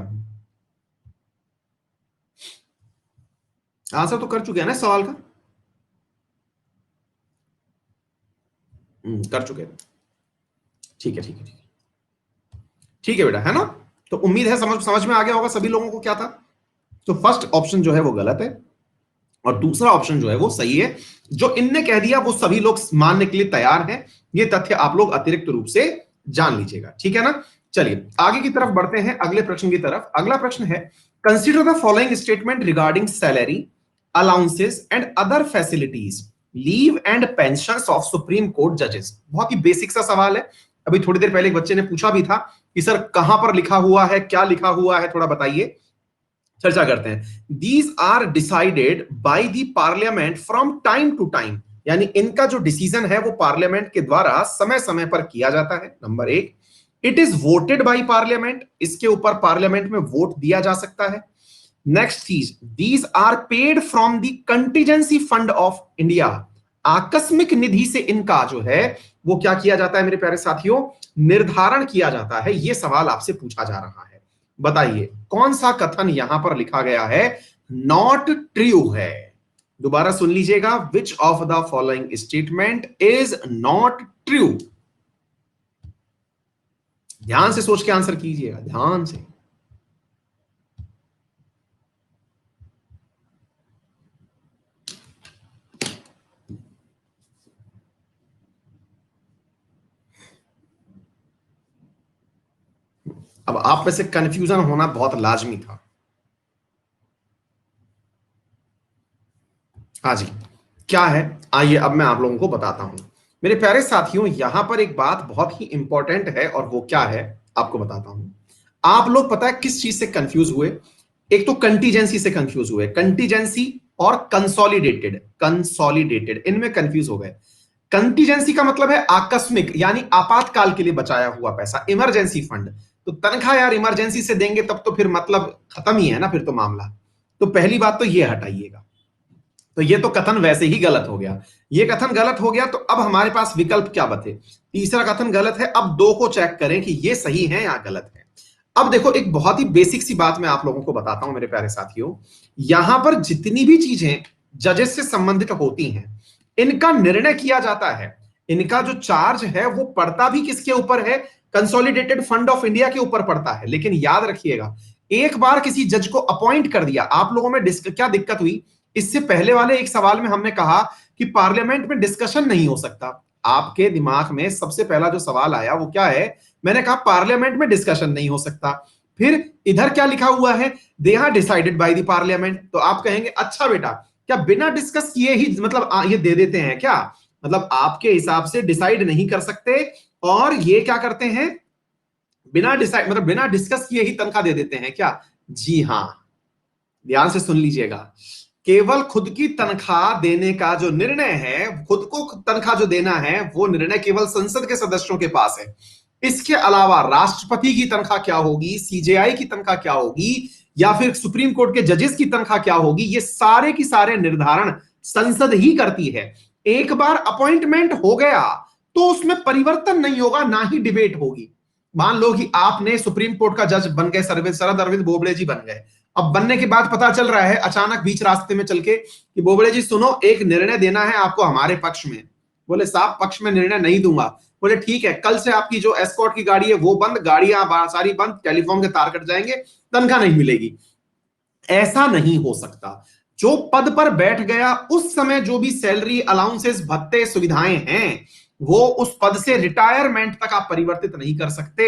आंसर तो कर चुके हैं ना सवाल का? कर चुके हैं। ठीक है ठीक है ठीक है ठीक है बेटा, है ना? तो उम्मीद है समझ समझ में आ गया होगा सभी लोगों को क्या था। तो फर्स्ट ऑप्शन जो है वो गलत है और दूसरा ऑप्शन जो है वो सही है। जो इनने कह दिया वो सभी लोग मानने के लिए तैयार हैं। ये तथ्य आप लोग अतिरिक्त रूप से जान लीजिएगा, ठीक है ना? चलिए आगे की तरफ बढ़ते हैं, अगले प्रश्न की तरफ। अगला प्रश्न है, consider the following statement regarding salary, allowances and other facilities, leave and pension of supreme court जजेस। बहुत ही बेसिक सा सवाल है। अभी थोड़ी देर पहले एक बच्चे ने पूछा भी था कि सर कहां पर लिखा हुआ है, क्या लिखा हुआ है, थोड़ा बताइए। चर्चा करते हैं। These are decided by the parliament from time to time, यानी इनका जो डिसीजन है वो पार्लियामेंट के द्वारा समय समय पर किया जाता है। नंबर एक, it is voted by parliament, इसके ऊपर पार्लियामेंट में वोट दिया जा सकता है। नेक्स्ट चीज, these are paid from the contingency fund of India, आकस्मिक निधि से इनका जो है वो क्या किया जाता है मेरे प्यारे साथियों, निर्धारण किया जाता है। ये सवाल आपसे पूछा जा रहा है। बताइए कौन सा कथन यहां पर लिखा गया है नॉट ट्रू है? दोबारा सुन लीजिएगा, which of the following statement is not true? ध्यान से सोच के आंसर कीजिएगा, ध्यान से। अब आप में से कंफ्यूजन होना बहुत लाजमी था। हाँ जी, क्या है? आइए अब मैं आप लोगों को बताता हूं। मेरे प्यारे साथियों, यहां पर एक बात बहुत ही इंपॉर्टेंट है और वो क्या है आपको बताता हूं। आप लोग पता है किस चीज से कंफ्यूज हुए? एक तो कंटीजेंसी से कंफ्यूज हुए, कंटीजेंसी और कंसोलिडेटेड, कंसोलिडेटेड इनमें कंफ्यूज हो गए। कंटीजेंसी का मतलब है आकस्मिक, यानी आपातकाल के लिए बचाया हुआ पैसा, इमरजेंसी फंड। तो तनख्वाह यार इमरजेंसी से देंगे तब तो फिर मतलब खत्म ही है ना फिर तो मामला। तो पहली बात तो ये हटाइएगा। तो ये तो कथन वैसे ही गलत हो गया। ये कथन गलत हो गया तो अब हमारे पास विकल्प क्या बचे? तीसरा कथन गलत है। अब दो को चेक करें कि ये सही है या गलत है। अब देखो एक बहुत ही बेसिक सी बात मैं आप लोगों को बताता हूं मेरे प्यारे साथियों। यहां पर जितनी भी चीजें जजेस से संबंधित होती हैं, इनका निर्णय किया जाता है, इनका जो चार्ज है वो पड़ता भी किसके ऊपर है? कंसोलिडेटेड फंड ऑफ इंडिया के ऊपर पड़ता है। लेकिन याद रखिएगा, एक बार किसी जज को अपॉइंट कर दिया, आप लोगों में क्या दिक्कत हुई? इससे पहले वाले एक सवाल में हमने कहा कि पार्लियामेंट में डिस्कशन नहीं हो सकता। आपके दिमाग में सबसे पहला जो सवाल आया वो क्या है? मैंने कहा पार्लियामेंट में डिस्कशन नहीं हो सकता। फिर इधर क्या लिखा हुआ है? They are decided by the parliament. तो आप कहेंगे अच्छा बेटा, क्या बिना डिस्कस किए ही मतलब ये दे देते हैं क्या? मतलब आपके हिसाब से डिसाइड नहीं कर सकते और ये क्या करते हैं? बिना डिसाइड मतलब बिना डिस्कस किए ही तनख्वाह दे देते हैं क्या? जी हां, ध्यान से सुन लीजिएगा। केवल खुद की तनख्वाह देने का जो निर्णय है, खुद को तनख्वाह जो देना है, वो निर्णय केवल संसद के सदस्यों के पास है। इसके अलावा राष्ट्रपति की तनख्वाह क्या होगी, सीजेआई की तनख्वाह क्या होगी, या फिर सुप्रीम कोर्ट के जजेस की तनख्वाह क्या होगी, ये सारे की सारे निर्धारण संसद ही करती है। एक बार अपॉइंटमेंट हो गया तो उसमें परिवर्तन नहीं होगा, ना ही डिबेट होगी। मान लो कि आपने सुप्रीम कोर्ट का जज बन गए, शरद अरविंद बोबड़े जी बन गए। अब बनने के बाद पता चल रहा है अचानक बीच रास्ते में चल के कि बोबड़े जी सुनो, एक निर्णय देना है आपको हमारे पक्ष में। बोले साहब पक्ष में निर्णय नहीं दूंगा। बोले ठीक है, कल से आपकी जो एस्कॉर्ट की गाड़ी है वो बंद, गाड़ियां सारी बंद, टेलीफोन के तार कट जाएंगे, तनख्वाह नहीं मिलेगी। ऐसा नहीं हो सकता। जो पद पर बैठ गया उस समय जो भी सैलरी, अलाउंसेस, भत्ते, सुविधाएं हैं, वो उस पद से रिटायरमेंट तक आप परिवर्तित नहीं कर सकते।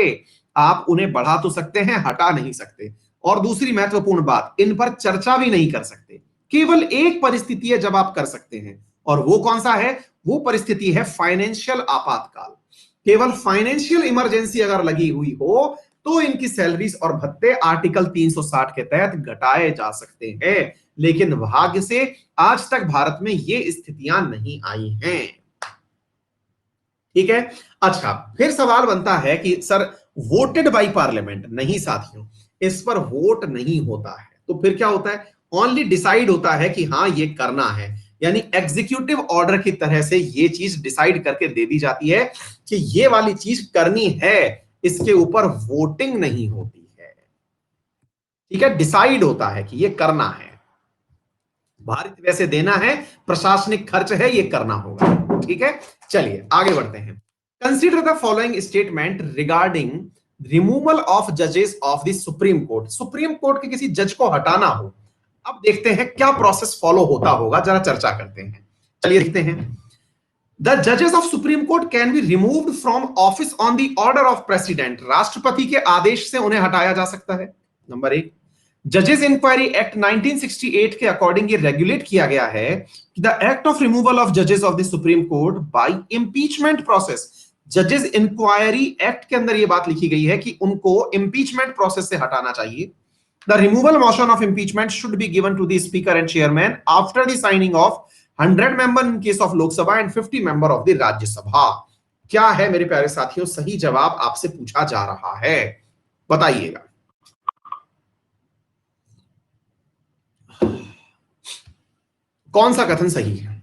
आप उन्हें बढ़ा तो सकते हैं, हटा नहीं सकते। और दूसरी महत्वपूर्ण बात, इन पर चर्चा भी नहीं कर सकते। केवल एक परिस्थिति है जब आप कर सकते हैं, और वो कौन सा है? वो परिस्थिति है फाइनेंशियल आपातकाल। केवल फाइनेंशियल इमरजेंसी अगर लगी हुई हो तो इनकी सैलरीज और भत्ते आर्टिकल 360 के तहत घटाए जा सकते हैं। लेकिन भाग्य से आज तक भारत में ये स्थितियां नहीं आई हैं। ठीक है। अच्छा, फिर सवाल बनता है कि सर वोटेड बाई पार्लियामेंट, नहीं साथियों, इस पर वोट नहीं होता है। तो फिर क्या होता है? ओनली डिसाइड होता है कि हाँ ये करना है, यानी एग्जीक्यूटिव ऑर्डर की तरह से ये चीज डिसाइड करके दे दी जाती है कि ये वाली चीज करनी है। इसके ऊपर वोटिंग नहीं होती है। ठीक है, डिसाइड होता है कि ये करना है। भारित वैसे देना है, प्रशासनिक खर्च है, ये करना होगा। ठीक है, चलिए आगे बढ़ते हैं। Consider the following statement regarding removal of जजेस of the supreme Court. Supreme Court के किसी जज को हटाना हो, अब देखते हैं क्या प्रोसेस फॉलो होता होगा, जरा चर्चा करते हैं। चलिए देखते हैं। द जजेस of supreme court can be removed from office on the order of president. राष्ट्रपति के आदेश से उन्हें हटाया जा सकता है। नंबर एक, जजेस इंक्वायरी एक्ट 1968 के अकॉर्डिंग ये रेगुलेट किया गया है कि the act of removal of जजेस of the supreme Court by impeachment process. जजेस इंक्वायरी एक्ट के अंदर ये बात लिखी गई है कि उनको इंपीचमेंट प्रोसेस से हटाना चाहिए। The removal motion of impeachment should be given to the speaker and chairman after the signing of 100 member in case of Lok Sabha and 50 member of the Rajya Sabha. क्या है मेरे प्यारे साथियों, सही जवाब आपसे पूछा जा रहा है, बताइएगा। कौन सा कथन सही है,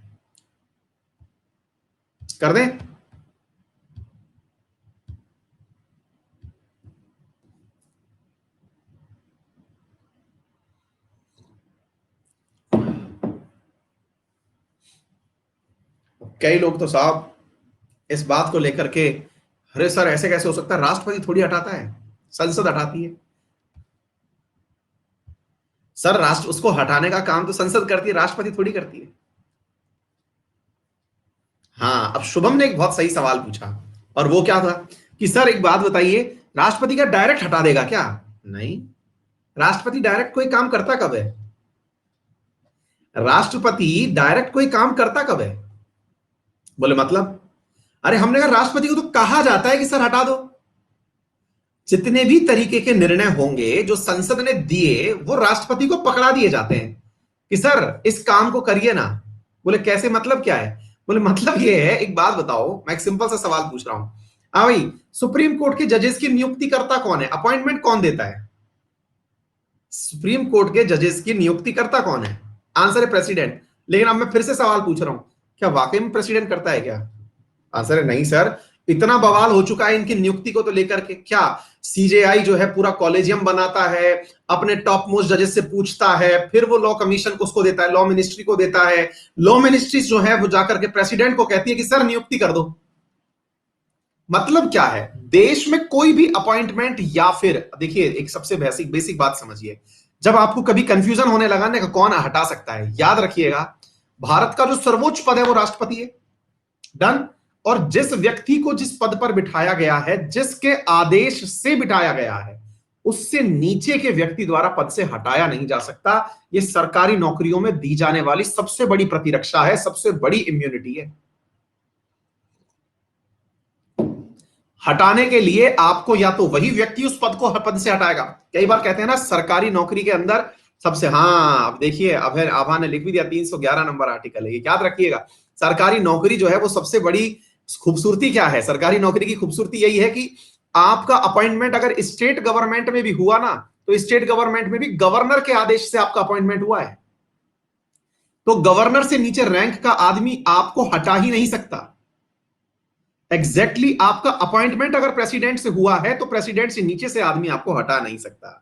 कर दें? कई लोग तो साहब इस बात को लेकर के, अरे सर ऐसे कैसे हो सकता है, राष्ट्रपति थोड़ी हटाता है, संसद हटाती है। सर राष्ट्र, उसको हटाने का काम तो संसद करती है, राष्ट्रपति थोड़ी करती है। हाँ, अब शुभम ने एक बहुत सही सवाल पूछा, और वो क्या था कि सर एक बात बताइए, राष्ट्रपति का डायरेक्ट हटा देगा क्या? नहीं, राष्ट्रपति डायरेक्ट कोई काम करता कब है? राष्ट्रपति डायरेक्ट कोई काम करता कब है? बोले मतलब? अरे हमने कहा राष्ट्रपति को तो कहा जाता है कि सर हटा दो। जितने भी तरीके के निर्णय होंगे जो संसद ने दिए, वो राष्ट्रपति को पकड़ा दिए जाते हैं कि सर इस काम को करिए ना। बोले कैसे, मतलब क्या है? बोले मतलब ये है, एक बात बताओ, मैं एक सिंपल सा सवाल पूछ रहा हूं। हाँ भाई, सुप्रीम कोर्ट के जजेस की नियुक्ति करता कौन है, अपॉइंटमेंट कौन देता है? सुप्रीम कोर्ट के जजेस की नियुक्ति करता कौन है? आंसर है प्रेसिडेंट। लेकिन अब मैं फिर से सवाल पूछ रहा हूं, क्या वाकई में प्रेसिडेंट करता है क्या? आंसर है नहीं सर। इतना बवाल हो चुका है इनकी नियुक्ति को तो लेकर के, क्या सीजेआई जो है पूरा कॉलेजियम बनाता है, अपने टॉप मोस्ट जजेस से पूछता है, फिर वो लॉ कमीशन को उसको देता है, लॉ मिनिस्ट्री को देता है, लॉ मिनिस्ट्री जो है वो जाकर के प्रेसिडेंट को कहती है कि सर नियुक्ति कर दो। मतलब क्या है, देश में कोई भी अपॉइंटमेंट, या फिर देखिए एक सबसे बेसिक बेसिक बात समझिए, जब आपको कभी कंफ्यूजन होने लगा ना कौन हटा सकता है, याद रखिएगा भारत का जो सर्वोच्च पद है वो राष्ट्रपति है, डन। और जिस व्यक्ति को जिस पद पर बिठाया गया है, जिसके आदेश से बिठाया गया है, उससे नीचे के व्यक्ति द्वारा पद से हटाया नहीं जा सकता। यह सरकारी नौकरियों में दी जाने वाली सबसे बड़ी प्रतिरक्षा है, सबसे बड़ी इम्यूनिटी है। हटाने के लिए आपको या तो वही व्यक्ति उस पद को पद से हटाएगा। कई बार कहते हैं ना सरकारी नौकरी के अंदर सबसे, हाँ अब देखिए अभय आभा ने लिख भी दिया, 311 नंबर आर्टिकल है, ये याद रखिएगा। सरकारी नौकरी जो है वो सबसे बड़ी खूबसूरती क्या है, सरकारी नौकरी की खूबसूरती यही है कि आपका अपॉइंटमेंट अगर स्टेट गवर्नमेंट में भी हुआ ना, तो स्टेट गवर्नमेंट में भी गवर्नर के आदेश से आपका अपॉइंटमेंट हुआ है, तो गवर्नर से नीचे रैंक का आदमी आपको हटा ही नहीं सकता। एग्जैक्टली आपका अपॉइंटमेंट अगर प्रेसिडेंट से हुआ है तो प्रेसिडेंट से नीचे से आदमी आपको हटा नहीं सकता।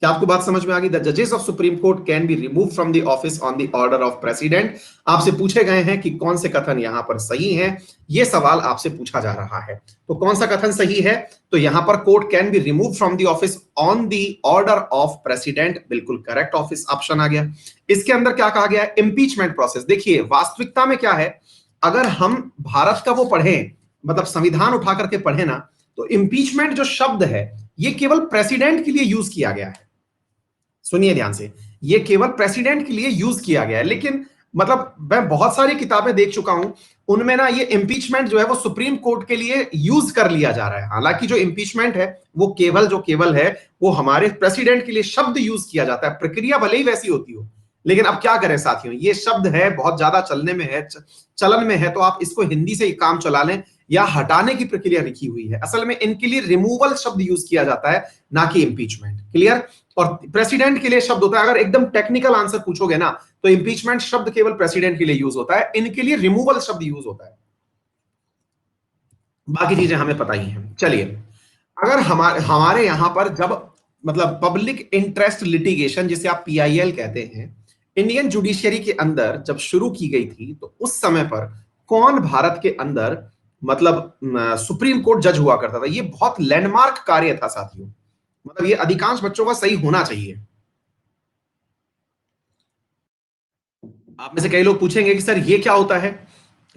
क्या आपको बात समझ में आ गई? द जजेस of supreme court can be remove from the office on the order of president. आपसे पूछे गए हैं कि कौन से कथन यहां पर सही हैं, यह सवाल आपसे पूछा जा रहा है। तो कौन सा कथन सही है? तो यहां पर court can be remove from the office on the order of president, बिल्कुल करेक्ट ऑफिस ऑप्शन आ गया। इसके अंदर क्या कहा गया है? Impeachment process. देखिए वास्तविकता में क्या है, अगर हम भारत का वो पढ़ें, मतलब संविधान उठा करके पढ़े ना, तो इंपीचमेंट जो शब्द है ये केवल प्रेसिडेंट के लिए यूज किया गया है। सुनिए ध्यान से, ये केवल प्रेसिडेंट के लिए यूज किया गया है, लेकिन मतलब मैं बहुत सारी किताबें देख चुका हूं, उनमें ना ये इंपीचमेंट जो है वो सुप्रीम कोर्ट के लिए यूज कर लिया जा रहा है। हालांकि जो इंपीचमेंट है वो केवल है वो हमारे प्रेसिडेंट के लिए शब्द यूज किया जाता है, प्रक्रिया भले ही वैसी होती हो, लेकिन अब क्या करें साथियों, ये शब्द है बहुत ज्यादा चलने में है, चलन में है, तो आप इसको हिंदी से ही काम चला लें, या हटाने की प्रक्रिया लिखी हुई है। असल में इनके लिए रिमूवल शब्द यूज किया जाता है, ना कि इंपीचमेंट। क्लियर? और प्रेसिडेंट के लिए शब्द होता है, अगर एकदम टेक्निकल आंसर पूछोगे ना तो इंपीचमेंट शब्द केवल प्रेसिडेंट के लिए यूज होता है, इनके लिए रिमूवल शब्द यूज होता है। बाकी चीजें हमें पता ही हैं। चलिए, अगर हमारे यहां पर जब मतलब पब्लिक इंटरेस्ट लिटिगेशन, जिसे आप पीआईएल कहते हैं, इंडियन जुडिशियरी के अंदर जब शुरू की गई थी तो उस समय पर कौन भारत के अंदर मतलब सुप्रीम कोर्ट जज हुआ करता था? ये बहुत लैंडमार्क कार्य था साथियों, मतलब ये अधिकांश बच्चों का सही होना चाहिए। आप में से कई लोग पूछेंगे कि सर ये क्या होता है,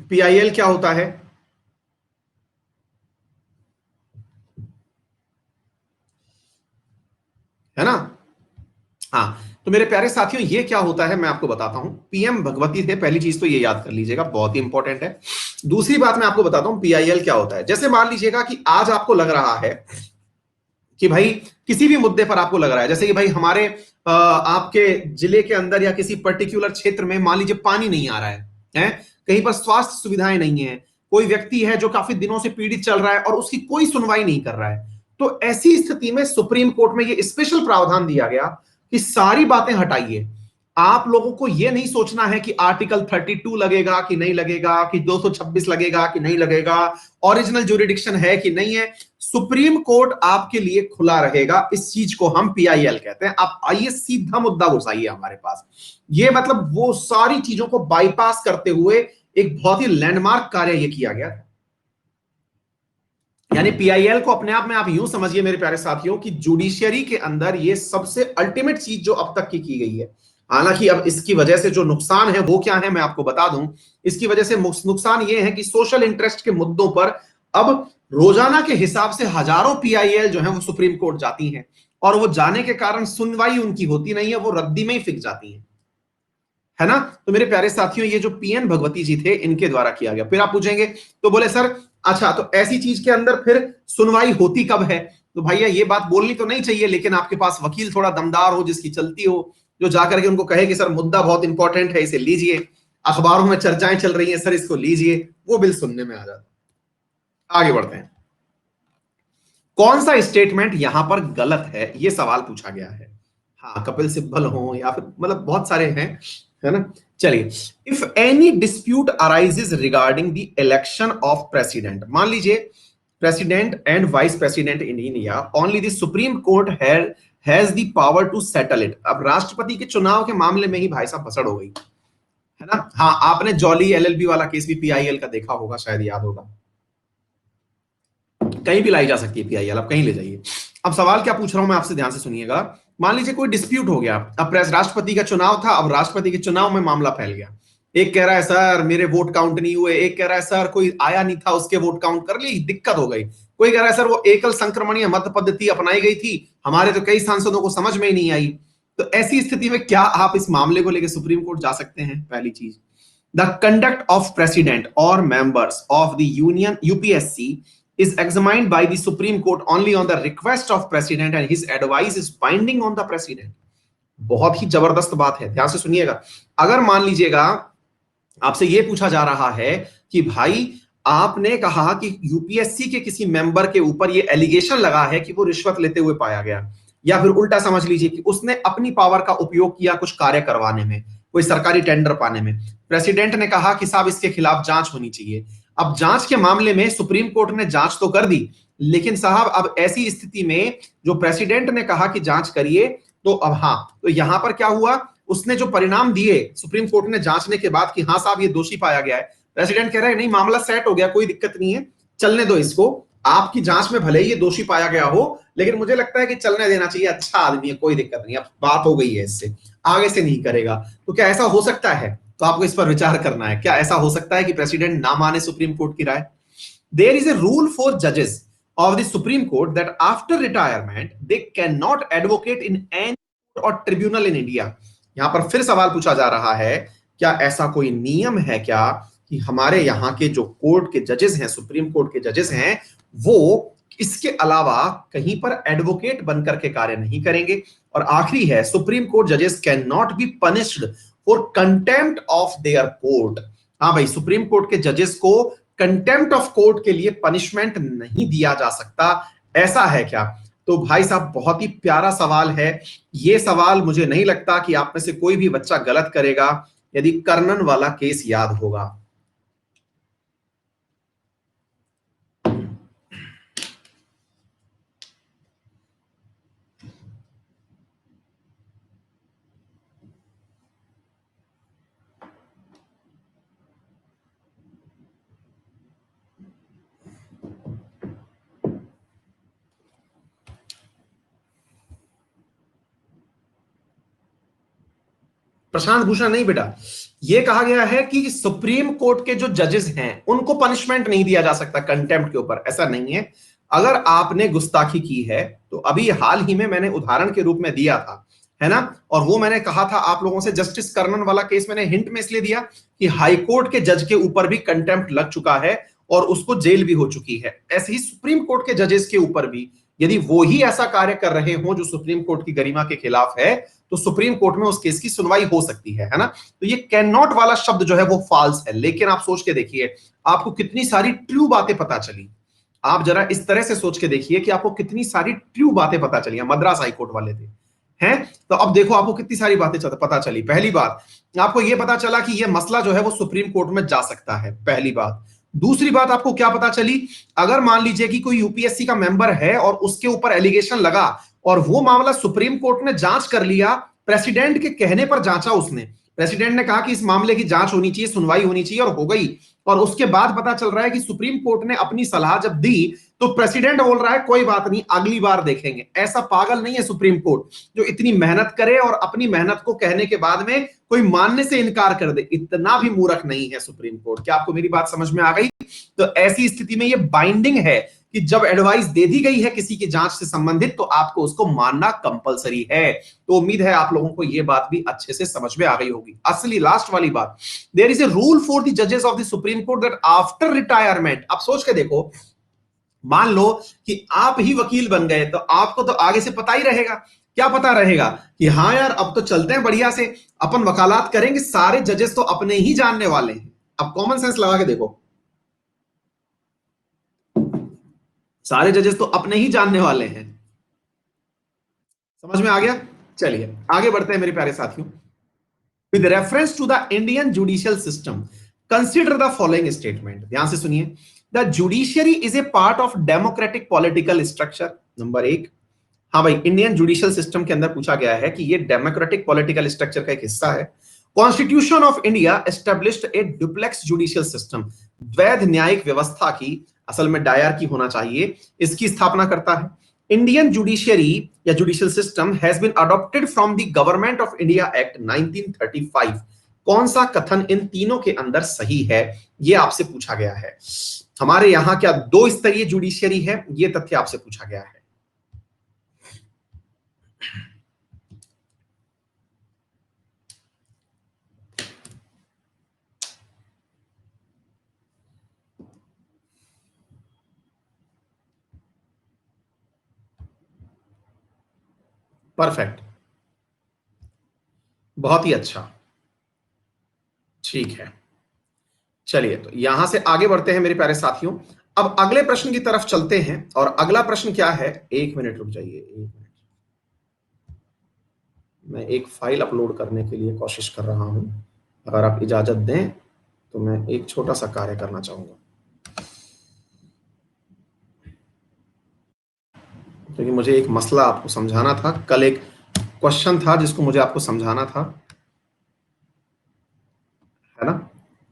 पीआईएल क्या होता है ना? हाँ, तो मेरे प्यारे साथियों ये क्या होता है मैं आपको बताता हूं। पीएम भगवती थे, पहली चीज तो ये याद कर लीजिएगा, बहुत ही इंपॉर्टेंट है। दूसरी बात मैं आपको बताता हूं पीआईएल क्या होता है। जैसे मान लीजिएगा कि आज आपको लग रहा है कि भाई किसी भी मुद्दे पर आपको लग रहा है, जैसे कि भाई हमारे आपके जिले के अंदर या किसी पर्टिकुलर क्षेत्र में मान लीजिए पानी नहीं आ रहा है, कहीं पर स्वास्थ्य सुविधाएं नहीं है, कोई व्यक्ति है जो काफी दिनों से पीड़ित चल रहा है और उसकी कोई सुनवाई नहीं कर रहा है, तो ऐसी स्थिति में सुप्रीम कोर्ट में ये स्पेशल प्रावधान दिया गया कि सारी बातें हटाइए। आप लोगों को यह नहीं सोचना है कि आर्टिकल 32 लगेगा कि नहीं लगेगा, कि 226 लगेगा कि नहीं लगेगा, ओरिजिनल ज्यूरिडिक्शन है कि नहीं है। सुप्रीम कोर्ट आपके लिए खुला रहेगा। इस चीज को हम पीआईएल कहते हैं। आप आइए सीधा मुद्दा घुसाइए हमारे पास। ये मतलब वो सारी चीजों को बाईपास करते हुए एक बहुत ही लैंडमार्क कार्य ये किया गया। यानी पीआईएल को अपने आप में आप यूं समझिए मेरे प्यारे साथियों कि जुडिशियरी के अंदर ये सबसे अल्टीमेट चीज जो अब तक की गई है। हालांकि अब इसकी वजह से जो नुकसान है वो क्या है मैं आपको बता दूं। इसकी वजह से नुकसान ये है कि सोशल इंटरेस्ट के मुद्दों पर अब रोजाना के हिसाब से हजारों पीआईएल जो है वो सुप्रीम कोर्ट जाती हैं, और वो जाने के कारण सुनवाई उनकी होती नहीं है, वो रद्दी में ही फिक जाती है। है ना? तो मेरे प्यारे साथियों ये जो पीएन भगवती जी थे इनके द्वारा किया गया। फिर आप पूछेंगे तो बोले सर अच्छा तो ऐसी चीज के अंदर फिर सुनवाई होती कब है? तो भैया ये बात बोलनी तो नहीं चाहिए, लेकिन आपके पास वकील थोड़ा दमदार हो, जिसकी चलती हो, जो जाकर के उनको कहे कि सर मुद्दा बहुत इंपॉर्टेंट है, इसे लीजिए, अखबारों में चर्चाएं चल रही हैं सर इसको लीजिए, वो बिल सुनने में आ जाता है। आगे बढ़ते हैं। कौन सा स्टेटमेंट यहां पर गलत है ये सवाल पूछा गया है। हाँ, कपिल सिब्बल हो या फिर मतलब बहुत सारे हैं, है ना? चलिए, if any dispute arises regarding the election of president, मान लीजिए president and vice president in India, only the supreme court has the power to settle it. अब राष्ट्रपति के चुनाव के मामले में ही भाई साहब भसड़ हो गई, है ना? हाँ, आपने जॉली एलएलबी वाला केस भी पीआईएल का देखा होगा, शायद याद होगा। कहीं भी लाई जा सकती है पीआईएल, आप कहीं ले जाइए। अब सवाल क्या पूछ रहा हूं मैं आपसे, ध्यान से सुनिएगा। मान लीजिए कोई डिस्प्यूट हो गया, अब राष्ट्रपति का चुनाव था, अब राष्ट्रपति के चुनाव में मामला फैल गया। एक कह रहा है सर मेरे वोट काउंट नहीं हुए, एक कह रहा है सर कोई आया नहीं था उसके वोट काउंट कर ली, दिक्कत हो गई। कोई कह रहा है सर वो एकल संक्रमणीय मत पद्धति अपनाई गई थी, हमारे तो कई सांसदों को समझ में ही नहीं आई। तो ऐसी स्थिति में क्या आप इस मामले को लेकर सुप्रीम कोर्ट जा सकते हैं? पहली चीज, द कंडक्ट ऑफ प्रेसिडेंट और members of the union UPSC is examined by the Supreme Court only on the request of President and his advice is binding on the President। बहुत ही जबरदस्त बात है, ध्यान से सुनिएगा। अगर मान लीजिएगा आपसे यह पूछा जा रहा है कि भाई आपने कहा कि यूपीएससी के किसी मेंबर के ऊपर यह एलिगेशन लगा है कि वो रिश्वत लेते हुए पाया गया, या फिर उल्टा समझ लीजिए कि उसने अपनी पावर का उपयोग किया कुछ कार्य करवाने में, कोई सरकारी टेंडर पाने में। प्रेसिडेंट ने कहा कि साहब इसके खिलाफ जांच होनी चाहिए। अब जांच के मामले में सुप्रीम कोर्ट ने जांच तो कर दी, लेकिन साहब अब ऐसी स्थिति में जो प्रेसिडेंट ने कहा कि जांच करिए, तो अब हाँ, तो यहां पर क्या हुआ, उसने जो परिणाम दिए सुप्रीम कोर्ट ने जांचने के बाद कि हाँ साहब ये दोषी पाया गया है, प्रेसिडेंट कह रहा है नहीं मामला सेट हो गया, कोई दिक्कत नहीं है, चलने दो इसको। आपकी जांच में भले ही ये दोषी पाया गया हो, लेकिन मुझे लगता है कि चलने देना चाहिए, अच्छा आदमी है, कोई दिक्कत नहीं, अब बात हो गई है इससे, आगे से नहीं करेगा। तो क्या ऐसा हो सकता है? तो आपको इस पर विचार करना है, क्या ऐसा हो सकता है कि प्रेसिडेंट ना माने सुप्रीम कोर्ट की राय? There is a rule for जजेस of the Supreme Court that after retirement they cannot advocate in any court or tribunal in India। यहां पर फिर सवाल पूछा जा रहा है, क्या ऐसा कोई नियम है क्या कि हमारे यहाँ के जो कोर्ट के जजेस हैं, सुप्रीम कोर्ट के जजेस हैं, वो इसके अलावा कहीं पर एडवोकेट बनकर के कार्य नहीं करेंगे? और आखिरी है, सुप्रीम कोर्ट जजेस can not be punished for contempt of their court. हाँ भाई, सुप्रीम कोर्ट के जजेस को कंटेम्प्ट ऑफ कोर्ट के लिए पनिशमेंट नहीं दिया जा सकता, ऐसा है क्या? तो भाई साहब बहुत ही प्यारा सवाल है। ये सवाल मुझे नहीं लगता कि आप में से कोई भी बच्चा गलत करेगा यदि कर्नन वाला केस याद होगा। प्रशांत भूषण नहीं बेटा, ये कहा गया है कि सुप्रीम कोर्ट के जो जजेस हैं उनको पनिशमेंट नहीं दिया जा सकता कंटेम्प्ट के ऊपर, ऐसा नहीं है। अगर आपने गुस्ताखी की है तो अभी हाल ही में मैंने उदाहरण के रूप में दिया था, है ना, और वो मैंने कहा था आप लोगों से, जस्टिस कर्नन वाला केस मैंने हिंट में इसलिए दिया कि हाई कोर्ट के जज के ऊपर भी कंटेम्प्ट लग चुका है और उसको जेल भी हो चुकी है। ऐसे ही सुप्रीम कोर्ट के जजेस के ऊपर भी यदि वो ही ऐसा कार्य कर रहे हो जो सुप्रीम कोर्ट की गरिमा के खिलाफ है तो सुप्रीम कोर्ट में उस केस की सुनवाई हो सकती है ना। तो ये कैन नॉट वाला शब्द जो है वो फॉल्स है, लेकिन आप सोच के देखिए आपको कितनी सारी ट्रू बातें पता चली। आप जरा इस तरह से सोच के देखिए कि आपको कितनी सारी ट्रू बातें पता चली। मद्रास हाईकोर्ट वाले थे, हैं, तो अब देखो आपको कितनी सारी बातें पता चली। पहली बात, आपको यह पता चला कि यह मसला जो है वो सुप्रीम कोर्ट में जा सकता है, पहली बात। दूसरी बात आपको क्या पता चली, अगर मान लीजिए कि कोई यूपीएससी का मेंबर है और उसके ऊपर एलिगेशन लगा और वो मामला सुप्रीम कोर्ट ने जांच कर लिया, प्रेसिडेंट के कहने पर जांचा उसने, प्रेसिडेंट ने कहा कि इस मामले की जांच होनी चाहिए, सुनवाई होनी चाहिए, और हो गई, और उसके बाद पता चल रहा है कि सुप्रीम कोर्ट ने अपनी सलाह जब दी तो प्रेसिडेंट बोल रहा है कोई बात नहीं अगली बार देखेंगे। ऐसा पागल नहीं है सुप्रीम कोर्ट जो इतनी मेहनत करे और अपनी मेहनत को कहने के बाद में कोई मानने से इनकार कर दे, इतना भी मूर्ख नहीं है सुप्रीम कोर्ट। क्या आपको मेरी बात समझ में आ गई? तो ऐसी स्थिति में ये बाइंडिंग है कि जब एडवाइस दे दी गई है किसी की जांच से संबंधित तो आपको उसको मानना कंपलसरी है। तो उम्मीद है आप लोगों को यह बात भी अच्छे से समझ में आ गई होगी। असली लास्ट वाली बात, there is a rule for the जजेस of the supreme Court that after retirement, आप सोच के देखो, मान लो कि आप ही वकील बन गए तो आपको तो आगे से पता ही रहेगा, क्या पता रहेगा कि हाँ यार अब तो चलते हैं बढ़िया से, अपन वकालत करेंगे, सारे जजेस तो अपने ही जानने वाले हैं। अब कॉमन सेंस लगा के देखो, सारे जजेस तो अपने ही जानने वाले हैं। समझ में आ गया? चलिए आगे बढ़ते हैं मेरे प्यारे साथियों। With reference to the Indian judicial system consider the following statement, ध्यान से सुनिए। The judiciary is a part of democratic political structure. Number एक, हाँ भाई, इंडियन जुडिशियल सिस्टम के अंदर पूछा गया है कि ये डेमोक्रेटिक पॉलिटिकल स्ट्रक्चर का एक हिस्सा है। Constitution of India established a duplex judicial system, द्वैध न्यायिक व्यवस्था की, असल में डायर की होना चाहिए, इसकी स्थापना करता है। इंडियन जुडिशियरी या judicial system has been adopted from the government of India act 1935। कौन सा कथन इन तीनों के अंदर सही है, यह आपसे पूछा गया है। हमारे यहां क्या दो स्तरीय जुडिशियरी है, यह तथ्य आपसे पूछा गया है। परफेक्ट, बहुत ही अच्छा, ठीक है। चलिए तो यहां से आगे बढ़ते हैं मेरे प्यारे साथियों। अब अगले प्रश्न की तरफ चलते हैं, और अगला प्रश्न क्या है, एक मिनट रुक जाइए, एक मिनट, मैं एक फाइल अपलोड करने के लिए कोशिश कर रहा हूं, अगर आप इजाजत दें तो मैं एक छोटा सा कार्य करना चाहूंगा, क्योंकि मुझे एक मसला आपको समझाना था। कल एक क्वेश्चन था जिसको मुझे आपको समझाना था, है ना।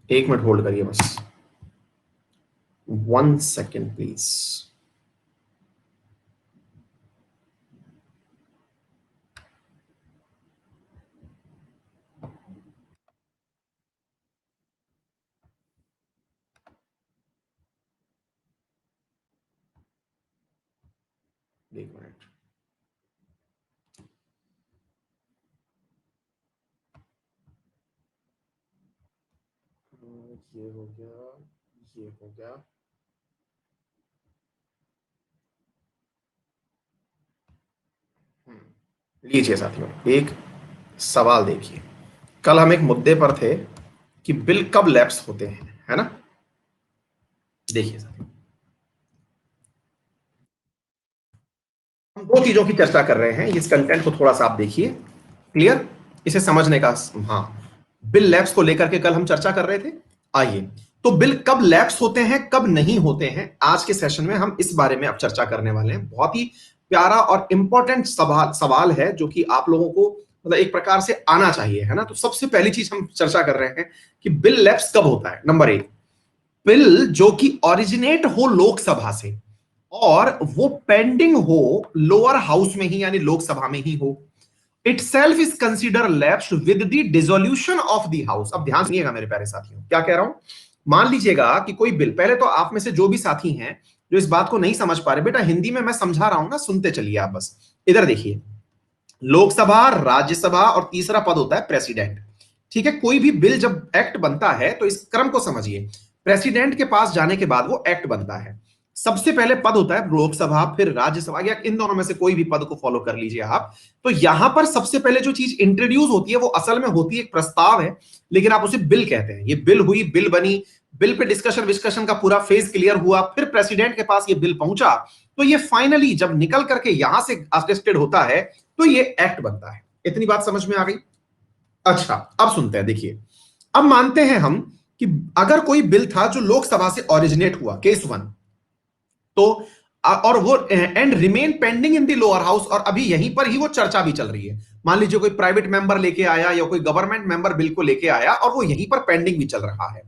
एक मिनट होल्ड करिए बस, 1 सेकेंड प्लीज। एक मिनट, ये हो गया, ये हो गया। लीजिए साथियों, एक सवाल देखिए। कल हम एक मुद्दे पर थे कि बिल कब लैप्स होते हैं, है ना। देखिए साथियों, हम दो चीजों की चर्चा कर रहे हैं, इस कंटेंट को थोड़ा सा आप देखिए, क्लियर, इसे समझने का। हाँ, बिल लैप्स को लेकर के कल हम चर्चा कर रहे थे। आइए, तो बिल कब लैप्स होते हैं कब नहीं होते हैं, आज के सेशन में हम इस बारे में अब चर्चा करने वाले हैं। बहुत ही प्यारा और इंपॉर्टेंट सवाल है जो कि आप लोगों को मतलब एक प्रकार से आना चाहिए, है ना। तो सबसे पहली चीज हम चर्चा कर रहे हैं कि बिल लैप्स कब होता है। नंबर एक, बिल जो कि ओरिजिनेट हो लोकसभा से और वो पेंडिंग हो लोअर हाउस में ही, यानी लोकसभा में ही हो। itself is considered lapsed with the dissolution of the house। अब ध्यान सुनिएगा मेरे प्यारे साथियों, क्या कह रहा हूं। मान लीजिएगा कि कोई बिल, पहले तो आप में से जो भी साथी हैं जो इस बात को नहीं समझ पा रहे, बेटा हिंदी में मैं समझा रहा हूं ना, सुनते चलिए आप बस। इधर देखिए, लोकसभा, राज्यसभा और तीसरा पद होता है प्रेसिडेंट। ठीक है, कोई भी बिल जब एक्ट बनता है तो इस क्रम को समझिए। प्रेसिडेंट के पास जाने के बाद वो एक्ट बनता है। सबसे पहले पद होता है लोकसभा, फिर राज्यसभा, या इन दोनों में से कोई भी पद को फॉलो कर लीजिए आप। तो यहां पर सबसे पहले जो चीज इंट्रोड्यूस होती है वो असल में होती है एक प्रस्ताव है, लेकिन आप उसे बिल कहते हैं। ये बिल हुई, बिल बनी, बिल पे डिस्कशन विस्कशन का पूरा फेज क्लियर हुआ, फिर प्रेसिडेंट के पास ये बिल पहुंचा, तो ये फाइनली जब निकल करके यहां से अटेस्टेड होता है तो ये एक्ट बनता है। इतनी बात समझ में आ गई। अच्छा, अब सुनते हैं, देखिए। अब मानते हैं हम कि अगर कोई बिल था जो लोकसभा से ओरिजिनेट हुआ, केस 1, तो और वो and remain pending in the lower house, और अभी यहीं पर ही वो चर्चा भी चल रही है। मान लीजिए कोई प्राइवेट मेंबर लेके आया या कोई गवर्नमेंट मेंबर बिल को लेके आया और वो यहीं पर पेंडिंग भी चल रहा है,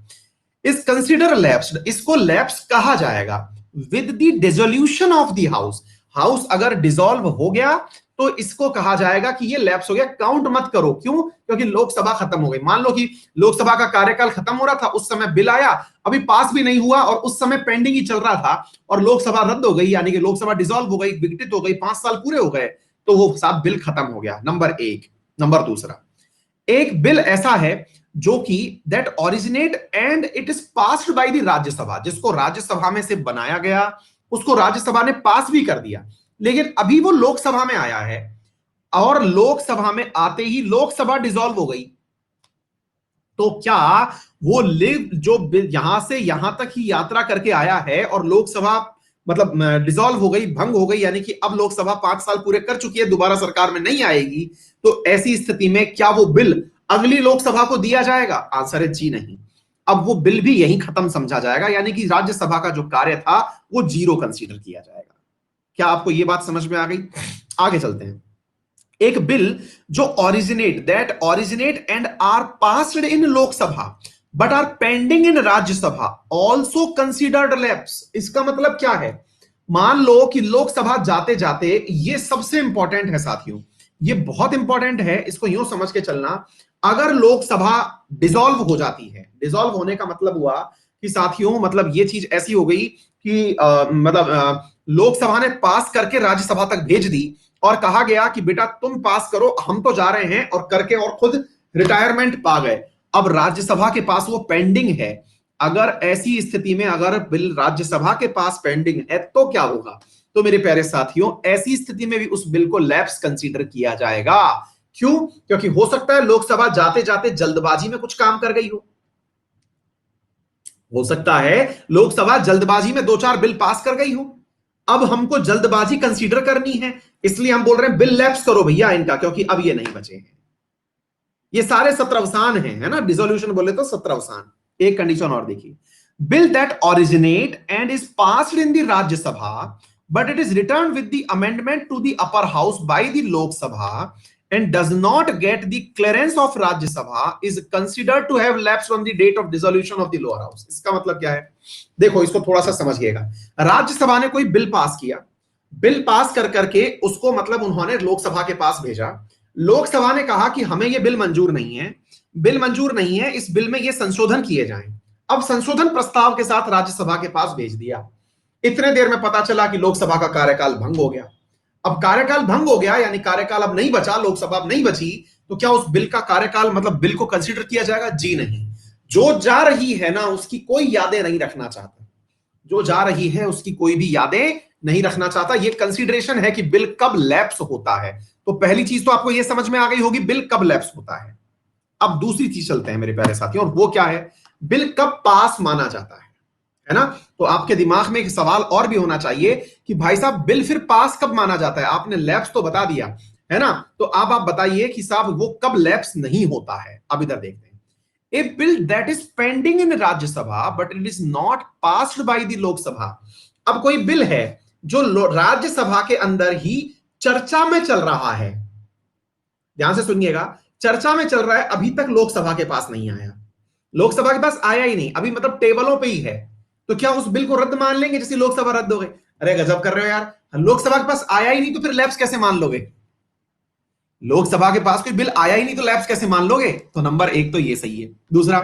इस कंसिडर लैप्स्ड, इसको लैप्स कहा जाएगा with the dissolution of the house. House अगर डिसॉल्व हो गया तो इसको कहा जाएगा कि ये लैप्स हो गया। काउंट मत करो, क्यों? क्योंकि लोकसभा खत्म हो गई। मान लो कि लोकसभा का कार्यकाल खत्म हो रहा था, उस समय बिल आया, अभी पास भी नहीं हुआ और उस समय पेंडिंग ही चल रहा था, और लोकसभा रद्द हो गई, यानी कि लोकसभा डिसॉल्व हो गई, विघटित हो गई, 5 साल पूरे हो गए, तो वो साहब बिल खत्म हो गया। नंबर एक। नंबर दूसरा, एक बिल ऐसा है जो कि that originate and it is passed by the Rajya Sabha, जिसको राज्यसभा में से बनाया गया, उसको राज्यसभा ने पास भी कर दिया, लेकिन अभी वो लोकसभा में आया है, और लोकसभा में आते ही लोकसभा डिसॉल्व हो गई। तो क्या वो लिव जो बिल यहां से यहां तक ही यात्रा करके आया है और लोकसभा मतलब डिसॉल्व हो गई, भंग हो गई, यानी कि अब लोकसभा 5 साल पूरे कर चुकी है, दोबारा सरकार में नहीं आएगी, तो ऐसी स्थिति में क्या वो बिल अगली लोकसभा को दिया जाएगा? आंसर है जी नहीं। अब वो बिल भी यहीं खत्म समझा जाएगा, यानी कि राज्यसभा का जो कार्य था वो जीरो कंसीडर किया जाएगा। क्या आपको ये बात समझ में आ गई? आगे चलते हैं। एक बिल जो originate and are passed in Lok Sabha but are pending in Rajya Sabha also considered lapse. इसका मतलब क्या है? मान लो कि लोकसभा जाते जाते, ये सबसे इंपॉर्टेंट है साथियों, ये बहुत इंपॉर्टेंट है, इसको यूं समझ के चलना। अगर लोकसभा डिसॉल्व हो जाती है, डिसॉल्व होने का मतलब हुआ कि साथियों, मतलब ये चीज ऐसी हो गई कि लोकसभा ने पास करके राज्यसभा तक भेज दी और कहा गया कि बेटा तुम पास करो, हम तो जा रहे हैं, और करके और खुद रिटायरमेंट पा गए। अब राज्यसभा के पास वो पेंडिंग है। अगर ऐसी स्थिति में अगर बिल राज्यसभा के पास पेंडिंग है तो क्या होगा? तो मेरे प्यारे साथियों, ऐसी स्थिति में भी उस बिल को लैप्स कंसीडर किया जाएगा। क्यों? क्योंकि हो सकता है लोकसभा जाते जाते जल्दबाजी में कुछ काम कर गई हो सकता है लोकसभा जल्दबाजी में 2-4 बिल पास कर गई हो। अब हमको जल्दबाजी कंसीडर करनी है, इसलिए हम बोल रहे हैं बिल लैप्स करो भैया इनका, क्योंकि अब ये नहीं बचे हैं। ये सारे सत्रवसान हैं, है ना, डिसोल्यूशन बोले तो सत्रवसान। एक कंडीशन और देखिए, bill that originate and is passed in the Rajya Sabha but it is return with the amendment to the upper house by the Lok Sabha and does not get the clearance of Rajya Sabha is considered to have lapsed on the date of dissolution of the lower house। इसका मतलब क्या है? देखो, इसको थोड़ा सा समझिएगा। राज्यसभा ने कोई बिल पास किया, बिल पास कर करके उसको मतलब उन्होंने लोकसभा के पास भेजा। लोकसभा ने कहा कि हमें ये बिल मंजूर नहीं है, बिल मंजूर नहीं है, इस बिल में ये संशोधन किए जाएं। अब संशोधन प्रस्ताव के साथ राज्यसभा के पास भेज दिया। इतने देर में पता चला कि लोकसभा का कार्यकाल भंग हो गया। अब कार्यकाल भंग हो गया, यानी कार्यकाल अब नहीं बचा, लोकसभा अब नहीं बची, तो क्या उस बिल का कार्यकाल मतलब बिल को कंसीडर किया जाएगा? जी नहीं। जो जा रही है ना, उसकी कोई यादें नहीं रखना चाहता, जो जा रही है उसकी कोई भी यादें नहीं रखना चाहता। ये कंसीडरेशन है कि बिल कब लैप्स होता है। तो पहली चीज तो आपको ये समझ में आ गई होगी, बिल कब लैप्स होता है। अब दूसरी चीज चलते हैं मेरे प्यारे साथियों, और वो क्या है? बिल कब पास माना जाता है ना? तो आपके दिमाग में एक सवाल और भी होना चाहिए कि भाई साहब बिल फिर पास कब माना जाता है? आपने लैप्स तो बता दिया है ना, तो अब आप बताइए कि साहब वो कब लैप्स नहीं होता है। अब इधर देखते हैं, a bill that is pending in Rajya Sabha but it is not passed by the Lok Sabha. अब कोई बिल है जो राज्यसभा के अंदर ही चर्चा में चल रहा है, ध्यान से सुनिएगा, चर्चा में चल रहा है, अभी तक लोकसभा के पास नहीं आया, लोकसभा के पास आया ही नहीं, अभी मतलब टेबलों पे ही है, तो क्या उस बिल को रद्द मान लेंगे जैसे लोकसभा रद्द हो गई? अरे गजब कर रहे हो यार, लोकसभा के पास आया ही नहीं तो फिर लैप्स कैसे मान लोगे? लोकसभा के पास कोई बिल आया ही नहीं तो लैप्स कैसे मान लोगे? तो नंबर 1 तो ये सही है। दूसरा,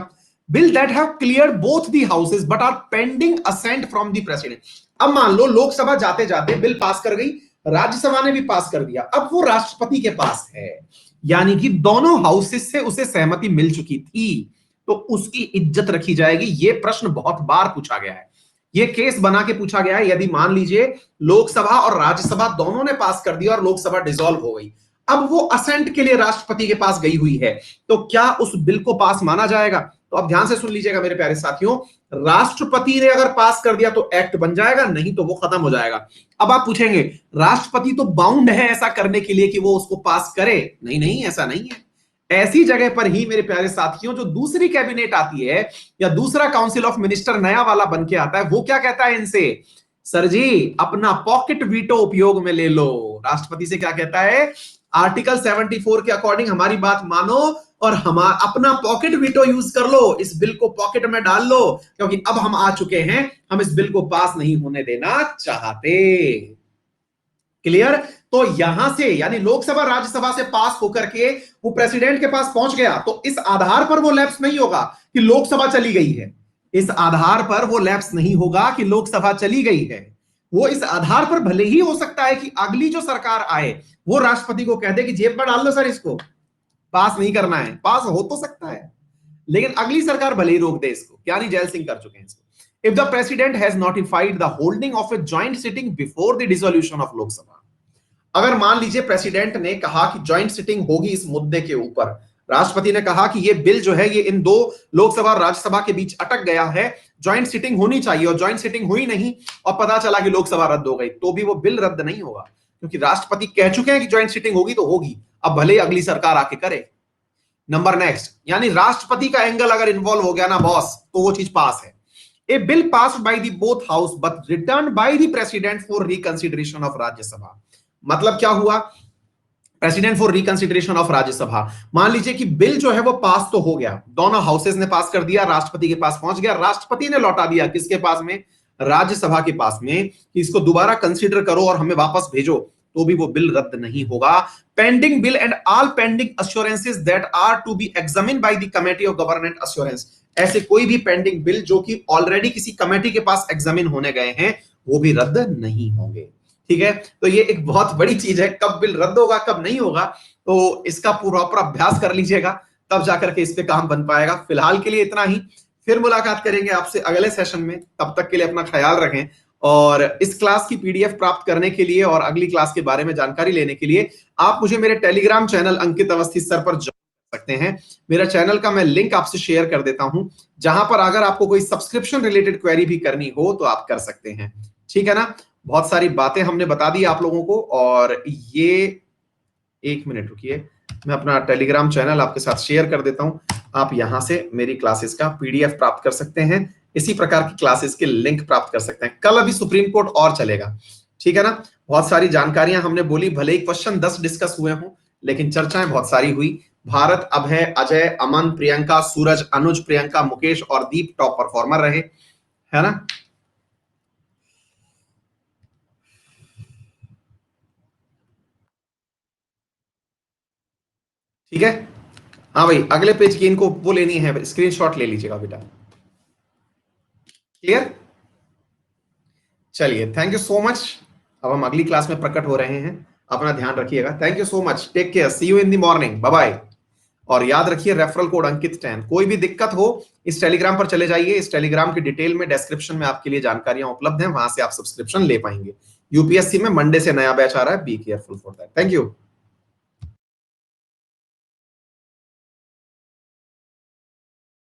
bill that have cleared both the houses but are pending assent from the president. अब मान लो लोकसभा जाते जाते बिल पास कर गई, राज्यसभा ने भी पास कर दिया, अब वो राष्ट्रपति के पास है, यानी कि दोनों हाउसेस से उसे सहमति मिल चुकी थी, तो उसकी इज्जत रखी जाएगी। ये प्रश्न बहुत बार पूछा गया है, ये केस बना के पूछा गया है। यदि मान लीजिए लोकसभा और राज्यसभा दोनों ने पास कर दिया और लोकसभा डिसॉल्व हो गई, अब वो असेंट के लिए राष्ट्रपति के पास गई हुई है, तो क्या उस बिल को पास माना जाएगा? तो अब ध्यान से सुन लीजिएगा मेरे प्यारे साथियों, राष्ट्रपति ने अगर पास कर दिया तो एक्ट बन जाएगा, नहीं तो वो खत्म हो जाएगा। अब आप पूछेंगे राष्ट्रपति तो बाउंड है ऐसा करने के लिए कि वो उसको पास करे। नहीं नहीं, ऐसा नहीं है। ऐसी जगह पर ही मेरे प्यारे साथियों जो दूसरी कैबिनेट आती है या दूसरा काउंसिल ऑफ मिनिस्टर नया वाला बन के आता है, वो क्या कहता है इनसे? सर जी अपना पॉकेट वीटो उपयोग में ले लो। राष्ट्रपति से क्या कहता है? आर्टिकल 74 के अकॉर्डिंग हमारी बात मानो और अपना पॉकेट वीटो यूज कर लो, इस बिल को पॉकेट में डाल लो, क्योंकि अब हम आ चुके हैं, हम इस बिल को पास नहीं होने देना चाहते। क्लियर? तो यहां से यानी लोकसभा राज्यसभा से पास होकर के वो प्रेसिडेंट के पास पहुंच गया, तो इस आधार पर वो लैप्स नहीं होगा कि लोकसभा चली गई है। इस आधार पर वो लैप्स नहीं होगा कि लोकसभा चली गई है। वो इस आधार पर भले ही हो सकता है कि अगली जो सरकार आए वो राष्ट्रपति को कह दे कि जेब में डाल लो सर, इसको पास नहीं करना है। पास हो तो सकता है, लेकिन अगली सरकार भले ही रोक दे इसको। यानी जैल सिंह कर चुके हैं इसको। If the president has notified the holding of a joint sitting before the dissolution of Lok Sabha, अगर मान लीजिए प्रेसिडेंट ने कहा कि ज्वाइंट सिटिंग होगी इस मुद्दे के ऊपर, राष्ट्रपति ने कहा कि ये बिल जो है ये इन दो लोकसभा और राज्यसभा के बीच अटक गया है, ज्वाइंट सिटिंग होनी चाहिए, और ज्वाइंट सिटिंग हुई नहीं और पता चला कि लोकसभा रद्द हो गई, तो भी वो बिल रद्द नहीं होगा, क्योंकि राष्ट्रपति कह चुके हैं कि ज्वाइंट सिटिंग होगी तो होगी, अब भले ही अगली सरकार आके करे। नंबर नेक्स्ट, यानी राष्ट्रपति का एंगल अगर इन्वॉल्व हो गया ना बॉस, तो वो चीज पास है। A bill passed by the both house but return by the president for reconsideration of Rajya Sabha. मतलब क्या हुआ? President for reconsideration of Rajya Sabha, मान लीजिए कि बिल जो है वो पास तो हो गया, दोनों हाउसेस ने पास कर दिया, राष्ट्रपति के पास पहुंच गया, राष्ट्रपति ने लौटा दिया किसके पास में? राज्यसभा के पास में, कि इसको दोबारा कंसीडर करो और हमें वापस भेजो, तो भी वो बिल रद्द नहीं होगा। Pending bill and all pending assurances that are to be examined by the committee of government assurance, ऐसे कोई भी पेंडिंग बिल जो कि ऑलरेडी किसी कमेटी के पास एग्जामिन होने गए हैं, वो भी रद्द नहीं होंगे। ठीक है, तो ये एक बहुत बड़ी चीज है, कब बिल रद्द होगा कब नहीं होगा, तो इसका प्रॉपर अभ्यास कर लीजिएगा, तब जाकर के इस पे काम बन पाएगा। फिलहाल के लिए इतना ही, फिर मुलाकात करेंगे आपसे अगले सेशन में, तब तक के लिए अपना ख्याल रखें। और इस क्लास की पीडीएफ प्राप्त करने के लिए और अगली क्लास के बारे में जानकारी लेने के लिए आप मुझे मेरे टेलीग्राम चैनल अंकित अवस्थी सर पर ज्वाइन कर सकते हैं। मेरा चैनल का मैं लिंक आपसे शेयर कर देता हूं, जहां पर अगर आपको कोई सब्सक्रिप्शन रिलेटेड क्वेरी भी करनी हो तो आप कर सकते हैं। ठीक है ना? बहुत सारी बातें हमने बता दी आप लोगों को, और ये एक मिनट रुकिए, मैं अपना टेलीग्राम चैनल आपके साथ शेयर कर देता हूं। आप यहां से मेरी क्लासेस का पीडीएफ प्राप्त कर सकते हैं, इसी प्रकार की क्लासेस के लिंक प्राप्त कर सकते हैं। कल अभी सुप्रीम कोर्ट और चलेगा, ठीक है ना? बहुत सारी जानकारियां हमने बोली, भले ही क्वेश्चन 10 डिस्कस हुए हों, लेकिन चर्चाएं बहुत सारी हुई। भारत, अभय, अजय, अमन, प्रियंका, सूरज, अनुज, प्रियंका, मुकेश और दीप टॉप परफॉर्मर रहे, है ना? ठीक है, हाँ भाई, अगले पेज की इनको वो लेनी है, स्क्रीनशॉट ले लीजिएगा बेटा। क्लियर? चलिए, थैंक यू सो मच। अब हम अगली क्लास में प्रकट हो रहे हैं, अपना ध्यान रखिएगा। Thank you so much, take care, see you in the morning, bye bye. और याद रखिए रेफरल कोड अंकित 10। कोई भी दिक्कत हो इस टेलीग्राम पर चले जाइए, इस टेलीग्राम की डिटेल में डिस्क्रिप्शन में आपके लिए जानकारियां उपलब्ध हैं, वहां से आप सब्सक्रिप्शन ले पाएंगे। यूपीएससी में मंडे से नया बैच आ रहा है, be careful for that. Thank you.